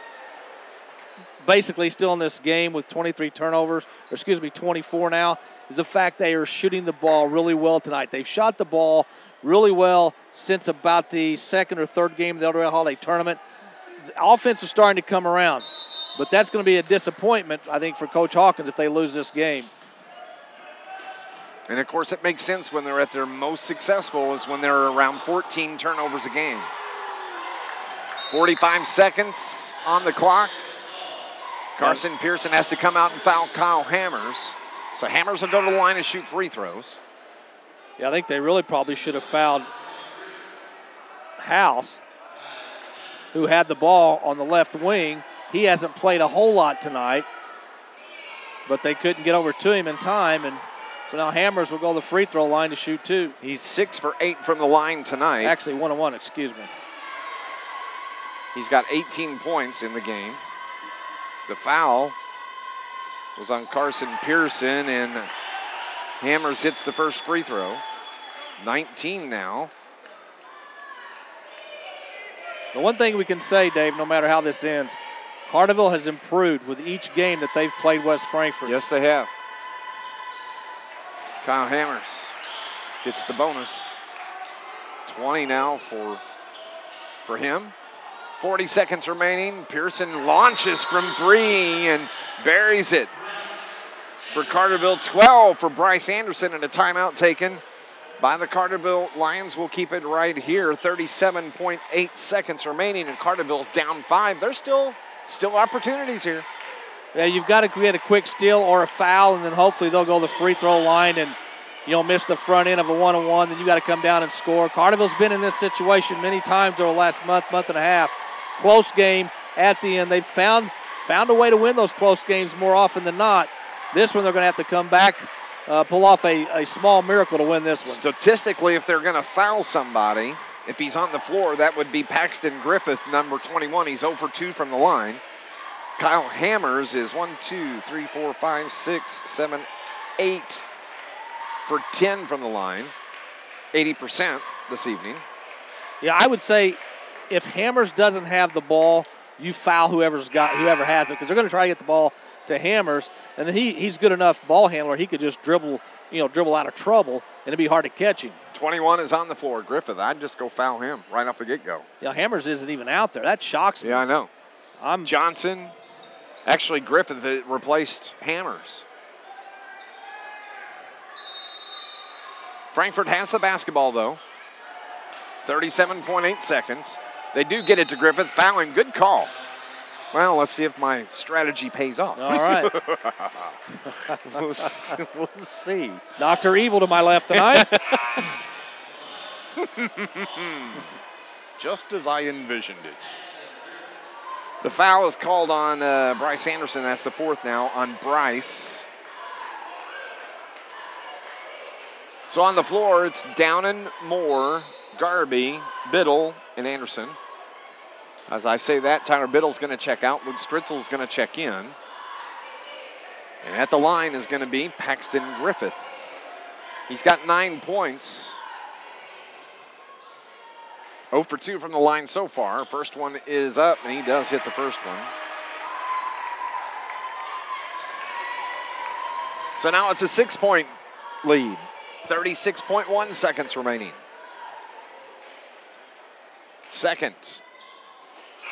basically still in this game with 23 turnovers, or excuse me, 24 now, is the fact they are shooting the ball really well tonight. They've shot the ball really well since about the second or third game of the Eldorado Holiday Tournament. The offense is starting to come around. But that's going to be a disappointment, I think, for Coach Hawkins if they lose this game. And, of course, it makes sense when they're at their most successful is when they're around 14 turnovers a game. 45 seconds on the clock. Carson Pearson has to come out and foul Kyle Hammers. So Hammers will go to the line and shoot free throws. Yeah, I think they really probably should have fouled House, who had the ball on the left wing. He hasn't played a whole lot tonight, but they couldn't get over to him in time, and so now Hammers will go to the free throw line to shoot 2. He's 6 for 8 from the line tonight. Actually, 1-1, excuse me. He's got 18 points in the game. The foul was on Carson Pearson, and Hammers hits the first free throw. 19 now. The one thing we can say, Dave, no matter how this ends, Carterville has improved with each game that they've played West Frankfort. Yes, they have. Kyle Hammers gets the bonus. 20 now for him. 40 seconds remaining. Pearson launches from 3 and buries it. For Carterville, 12 for Bryce Anderson, and a timeout taken by the Carterville Lions. Will keep it right here. 37.8 seconds remaining, and Carterville's down 5. There's still opportunities here. Yeah, you've got to create a quick steal or a foul, and then hopefully they'll go to the free throw line and miss the front end of a 1-on-1. Then you got to come down and score. Carterville's been in this situation many times over the last month and a half. Close game at the end. They've found a way to win those close games more often than not. This one they're going to have to come back, pull off a small miracle to win this one. Statistically, if they're going to foul somebody, if he's on the floor, that would be Paxton Griffith, number 21. He's 0 for 2 from the line. Kyle Hammers is 1, 2, 3, 4, 5, 6, 7, 8 for 10 from the line. 80% this evening. Yeah, I would say if Hammers doesn't have the ball, you foul whoever has it, because they're going to try to get the ball to Hammers, and then he's good enough ball handler. He could just dribble out of trouble, and it'd be hard to catch him. 21 is on the floor. Griffith, I'd just go foul him right off the get-go. Yeah, Hammers isn't even out there. That shocks me. Yeah, I know. Johnson, actually Griffith replaced Hammers. Frankfort has the basketball, though. 37.8 seconds. They do get it to Griffith. Fouling, good call. Well, let's see if my strategy pays off. All right. We'll see. Dr. Evil to my left tonight. Just as I envisioned it. The foul is called on Bryce Anderson. That's the 4th now on Bryce. So on the floor, it's Downen, Moore, Garby, Biddle, and Anderson. As I say that, Tyler Biddle's going to check out. Luke Stritzel's going to check in. And at the line is going to be Paxton Griffith. He's got 9 points. 0 for 2 from the line so far. First one is up, and he does hit the first one. So now it's a 6-point lead. 36.1 seconds remaining. Second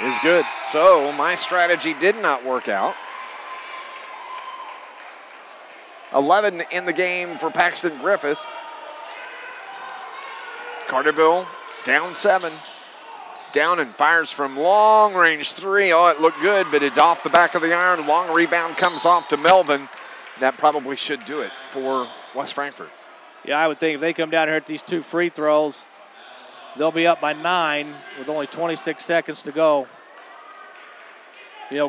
is good. So my strategy did not work out. 11 in the game for Paxton Griffith. Carterville down 7. Downen fires from long range 3. Oh, it looked good, but it's off the back of the iron. Long rebound comes off to Melvin. That probably should do it for West Frankfort. Yeah, I would think if they come down here at these 2 free throws, they'll be up by 9 with only 26 seconds to go.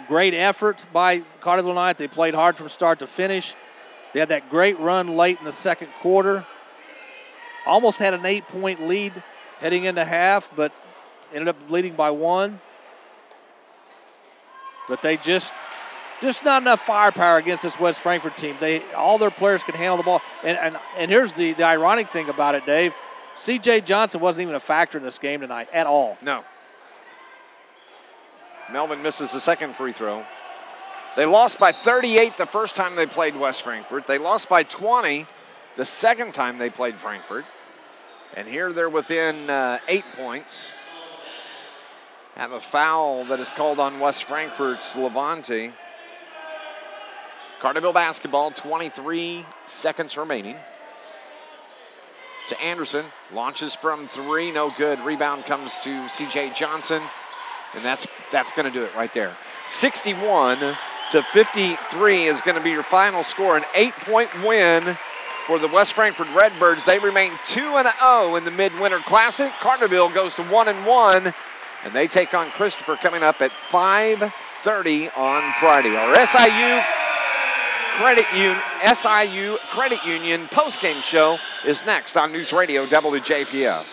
Great effort by Carterville tonight. They played hard from start to finish. They had that great run late in the second quarter. Almost had an 8-point lead heading into half, but ended up leading by 1. But they just not enough firepower against this West Frankfort team. All their players can handle the ball. And here's the ironic thing about it, Dave. C.J. Johnson wasn't even a factor in this game tonight at all. No. Melvin misses the second free throw. They lost by 38 the first time they played West Frankfort. They lost by 20 the second time they played Frankfort. And here they're within 8 points. have a foul that is called on West Frankfort's Levante. Carterville basketball, 23 seconds remaining. To Anderson, launches from three, no good. Rebound comes to C.J. Johnson, and that's going to do it right there. 61-53 is going to be your final score, an 8-point win for the West Frankfort Redbirds. They remain 2-0 in the Midwinter Classic. Carterville goes to 1-1, and they take on Christopher coming up at 5:30 on Friday. Our SIU Credit Union postgame show is next on News Radio WJPF.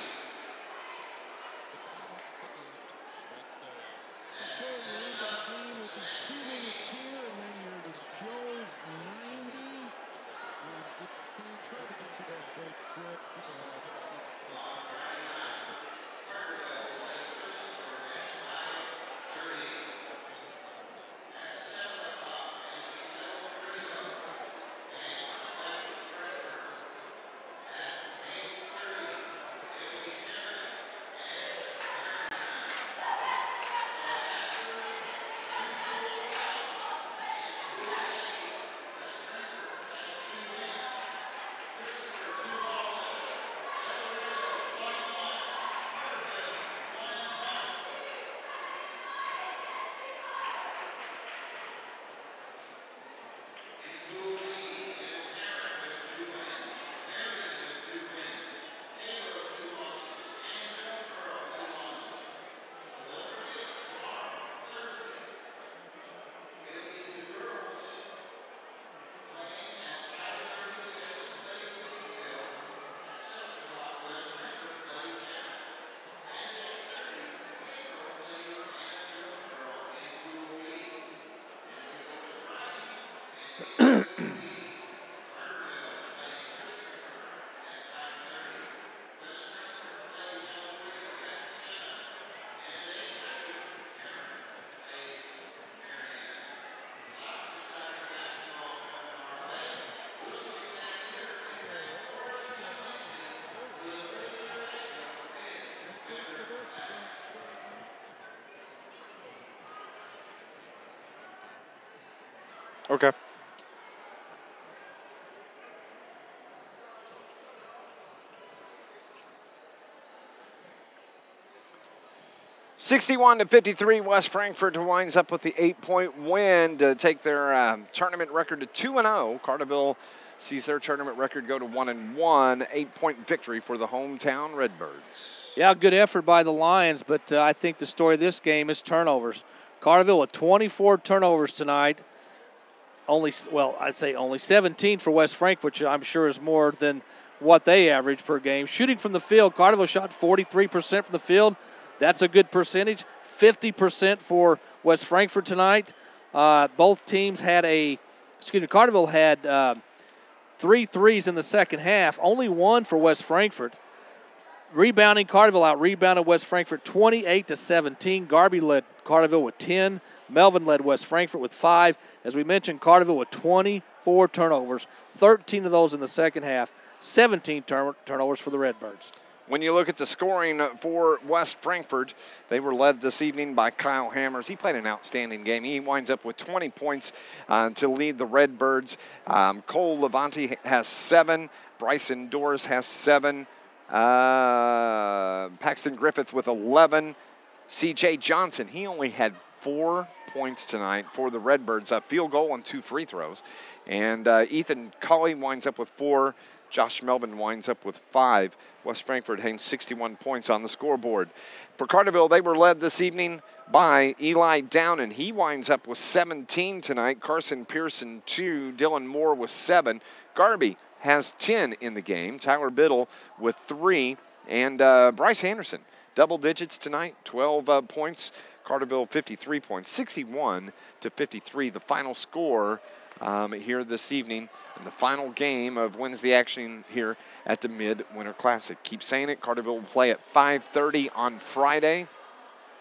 Okay. (61-53), West Frankfort winds up with the 8-point win to take their tournament record to 2-0. Carterville sees their tournament record go to 1-1. 8-point victory for the hometown Redbirds. Yeah, good effort by the Lions, but I think the story of this game is turnovers. Carterville with 24 turnovers tonight. I'd say only 17 for West Frankfort, which I'm sure is more than what they average per game. Shooting from the field, Carterville shot 43% from the field. That's a good percentage. 50% for West Frankfort tonight. Both teams had Carterville had 3 threes in the second half, only 1 for West Frankfort. Rebounding, Carterville out-rebounded West Frankfort 28-17. Garby led Carterville with 10. Melvin led West Frankfort with 5. As we mentioned, Carterville with 24 turnovers, 13 of those in the second half, 17 turnovers for the Redbirds. When you look at the scoring for West Frankfort, they were led this evening by Kyle Hammers. He played an outstanding game. He winds up with 20 points to lead the Redbirds. Cole Levante has 7. Bryson Doris has 7. Paxton Griffith with 11. C.J. Johnson, he only had 4 points tonight for the Redbirds, a field goal and 2 free throws. And Ethan Colley winds up with 4. Josh Melvin winds up with 5. West Frankfort hangs 61 points on the scoreboard. For Carterville, they were led this evening by Eli Downen. He winds up with 17 tonight. Carson Pearson, 2. Dylan Moore with 7. Garby has 10 in the game. Tyler Biddle with 3. And Bryce Anderson, double digits tonight, 12 points. Carterville 53 points, 61-53. The final score here this evening in the final game of Wednesday action here at the Midwinter Classic. Keep saying it, Carterville will play at 5:30 on Friday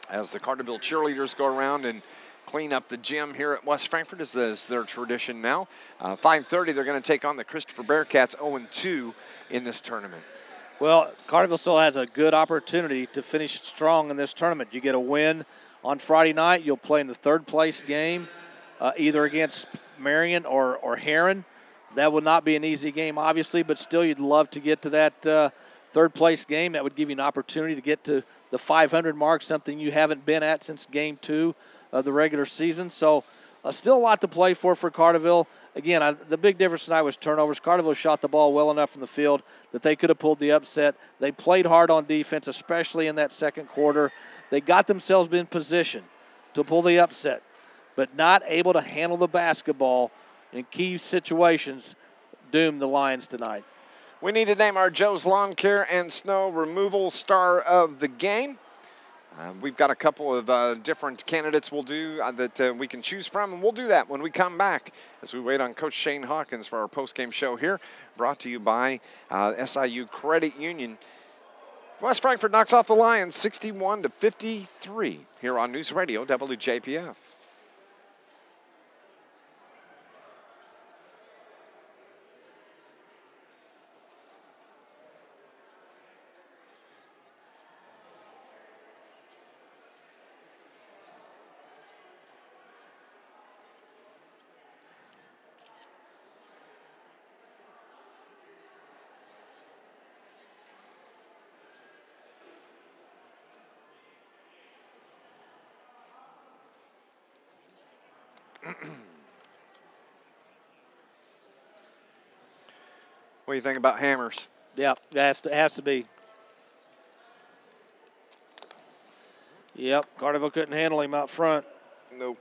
as the Carterville cheerleaders go around and clean up the gym here at West Frankfort, as is their tradition now. 5:30, they're going to take on the Christopher Bearcats, 0-2 in this tournament. Well, Carterville still has a good opportunity to finish strong in this tournament. You get a win on Friday night, you'll play in the third-place game, either against Marion or Heron. That would not be an easy game, obviously, but still you'd love to get to that third-place game. That would give you an opportunity to get to the 500 mark, something you haven't been at since Game 2 of the regular season. So still a lot to play for Carterville. Again, the big difference tonight was turnovers. Carterville shot the ball well enough from the field that they could have pulled the upset. They played hard on defense, especially in that second quarter. They got themselves in position to pull the upset, but not able to handle the basketball in key situations doomed the Lions tonight. We need to name our Joe's Lawn Care and Snow Removal Star of the Game. We've got a couple of different candidates we'll do that we can choose from, and we'll do that when we come back as we wait on Coach Shane Hawkins for our post-game show here, brought to you by SIU Credit Union. West Frankfort knocks off the Lions 61-53 here on News Radio WJPF. What do you think about hammers? Yeah, it has to be. Yep, Carterville couldn't handle him out front. Nope.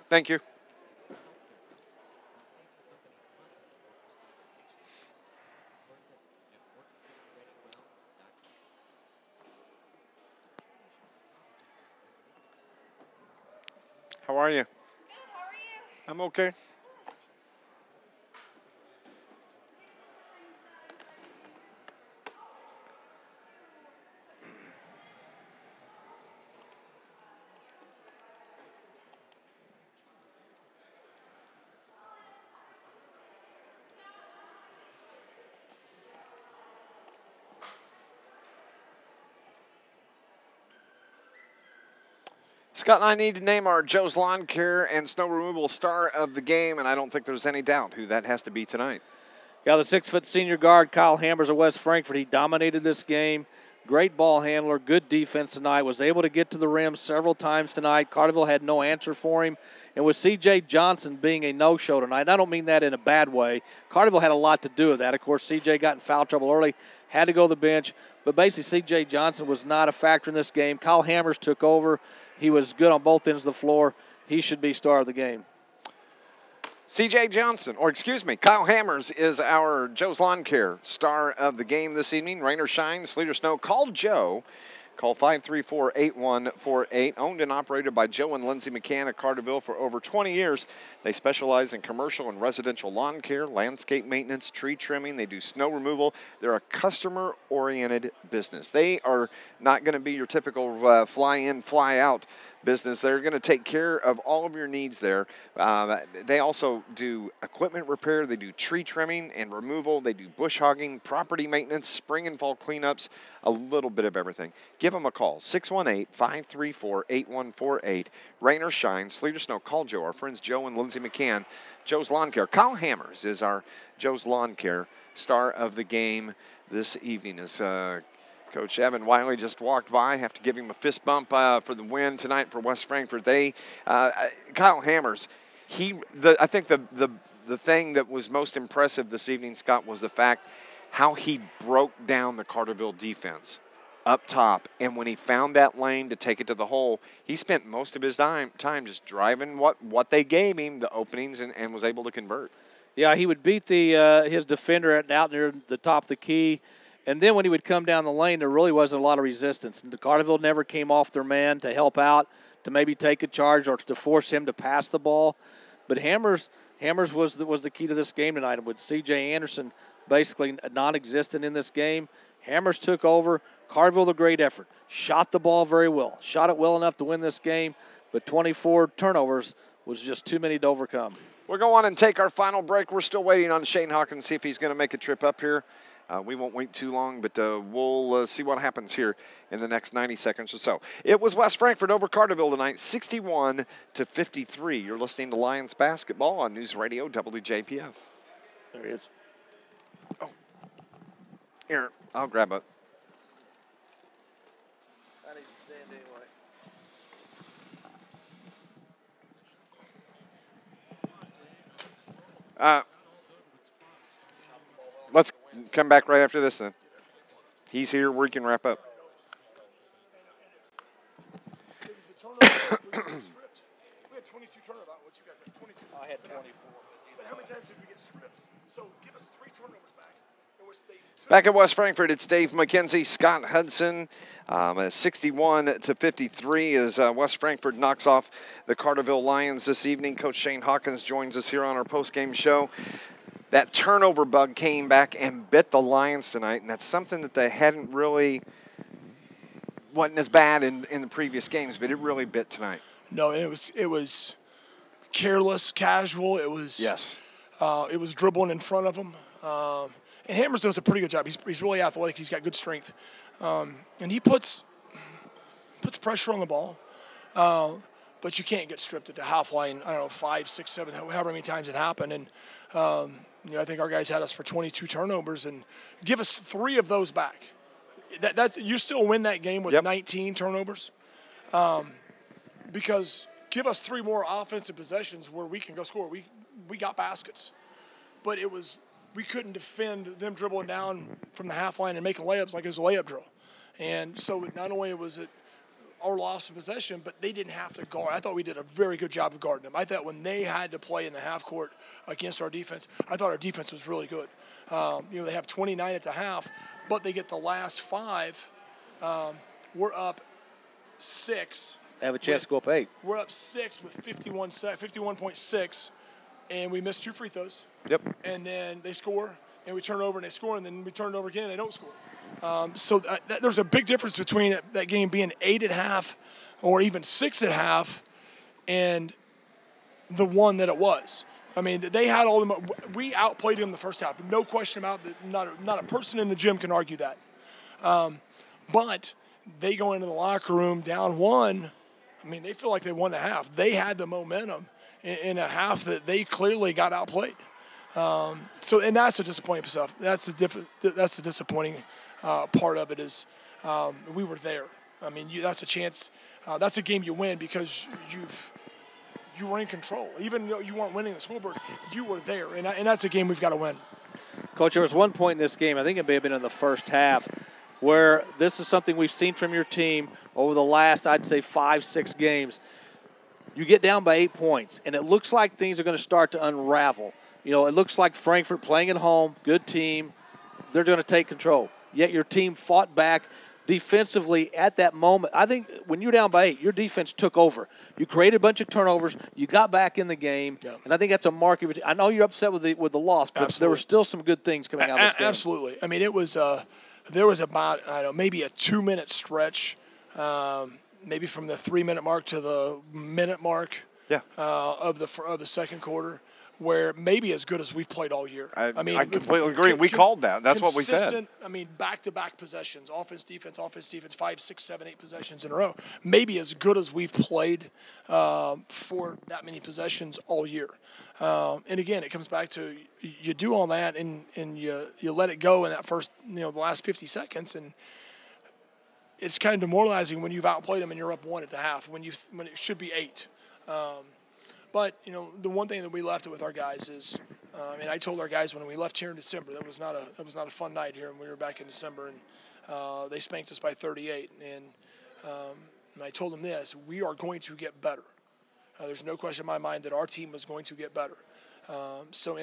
Thank you. How are you? Good, how are you? I'm okay. Scott and I need to name our Joe's Lawn Care and Snow Removal Star of the Game, and I don't think there's any doubt who that has to be tonight. Yeah, the 6-foot senior guard, Kyle Hammers of West Frankfort, he dominated this game. Great ball handler, good defense tonight, was able to get to the rim several times tonight. Carterville had no answer for him. And with C.J. Johnson being a no-show tonight, I don't mean that in a bad way. Carterville had a lot to do with that. Of course, C.J. got in foul trouble early, had to go to the bench. But basically, C.J. Johnson was not a factor in this game. Kyle Hammers took over. He was good on both ends of the floor. He should be star of the game. C.J. Johnson, or excuse me, Kyle Hammers is our Joe's Lawn Care star of the game this evening. Rain or shine, sleet or snow, call Joe. Call 534-8148. Owned and operated by Joe and Lindsay McCann at Carterville for over 20 years. They specialize in commercial and residential lawn care, landscape maintenance, tree trimming. They do snow removal. They're a customer-oriented business. They are not going to be your typical fly-in, fly-out business. They're going to take care of all of your needs there. They also do equipment repair. They do tree trimming and removal. They do bush hogging, property maintenance, spring and fall cleanups, a little bit of everything. Give them a call, 618-534-8148. Rain or shine, sleet or snow, call Joe. Our friends Joe and Lindsay McCann, Joe's Lawn Care. Kyle Hammers is our Joe's Lawn Care star of the game this evening. As Coach Evan Wiley just walked by. Have to give him a fist bump for the win tonight for West Frankfort. Kyle Hammers, I think the thing that was most impressive this evening, Scott, was the fact how he broke down the Carterville defense up top. And when he found that lane to take it to the hole, he spent most of his time just driving what they gave him, the openings, and was able to convert. Yeah, he would beat his defender out near the top of the key. And then when he would come down the lane, there really wasn't a lot of resistance. And Carterville never came off their man to help out, to maybe take a charge or to force him to pass the ball. But Hammers was the key to this game tonight. And with C.J. Anderson basically non-existent in this game, Hammers took over, Carterville, a great effort. Shot the ball very well. Shot it well enough to win this game, but 24 turnovers was just too many to overcome. We'll go on and take our final break. We're still waiting on Shane Hawkins to see if he's going to make a trip up here. We won't wait too long, but we'll see what happens here in the next 90 seconds or so. It was West Frankfort over Carterville tonight, 61-53. You're listening to Lions basketball on News Radio WJPF. There he is. Oh. Here, I'll grab it. I need to stand anyway. Let's come back right after this then. He's here, we can wrap up. It was a turnover. We had 22 turnovers. What you guys had? 22. I had 24. But how many times did we get stripped? So give us 3 turnovers back. Back at West Frankfort, it's Dave McKenzie, Scott Hudson, 61-53 as West Frankfort knocks off the Carterville Lions this evening. Coach Shane Hawkins joins us here on our post-game show. That turnover bug came back and bit the Lions tonight, and that's something that they hadn't really, wasn't as bad in the previous games, but it really bit tonight. No, it was careless, casual. It was it was dribbling in front of him. And Hammers does a pretty good job. He's really athletic. He's got good strength, and he puts pressure on the ball. But you can't get stripped at the half line. I don't know, 5, 6, 7, however many times it happened. And I think our guys had us for 22 turnovers, and give us 3 of those back. That's you still win that game with 19 turnovers, because give us 3 more offensive possessions where we can go score. We got baskets, but we couldn't defend them dribbling down from the half line and making layups like it was a layup drill. And so not only was it our loss of possession, but they didn't have to guard. I thought we did a very good job of guarding them. I thought when they had to play in the half court against our defense, I thought our defense was really good. They have 29 at the half, but they get the last 5. We're up 6. They have a chance to go up 8. We're up 6 with 51.6, and we missed 2 free throws. Yep. And then they score, and we turn over, and they score, and then we turn it over again, and they don't score. So there's a big difference between that game being 8 at half or even 6 at half and the one that it was. I mean, they had all the – we outplayed them the first half. No question about it. Not a person in the gym can argue that. But they go into the locker room down 1. I mean, they feel like they won the half. They had the momentum in a half that they clearly got outplayed. And that's the disappointing stuff. That's the disappointing part of it is we were there. I mean, that's a chance. That's a game you win because you were in control. Even though you weren't winning the scoreboard, you were there, and that's a game we've got to win. Coach, there was one point in this game, I think it may have been in the first half, where this is something we've seen from your team over the last, I'd say, 5-6 games. You get down by 8 points, and it looks like things are going to start to unravel. It looks like Frankfort playing at home, good team. They're going to take control. Yet your team fought back defensively at that moment. I think when you're down by 8, your defense took over. You created a bunch of turnovers. You got back in the game, and I think that's a mark of it. I know you're upset with the loss, but there were still some good things coming out of this game. Absolutely. I mean, it was there was about maybe a 2-minute stretch, maybe from the 3-minute mark to the minute mark of the second quarter, where maybe as good as we've played all year. I completely agree. We called that. That's what we said. I mean, back-to-back possessions, offense, defense, 5, 6, 7, 8 possessions in a row. Maybe as good as we've played for that many possessions all year. And again, it comes back to you do all that and you let it go in that first, the last 50 seconds, and it's kind of demoralizing when you've outplayed them and you're up 1 at the half when it should be 8. But, the one thing that we left it with our guys is, and I told our guys when we left here in December, that was not a fun night here, and we were back in December, and they spanked us by 38. And I told them this: we are going to get better. There's no question in my mind that our team was going to get better. So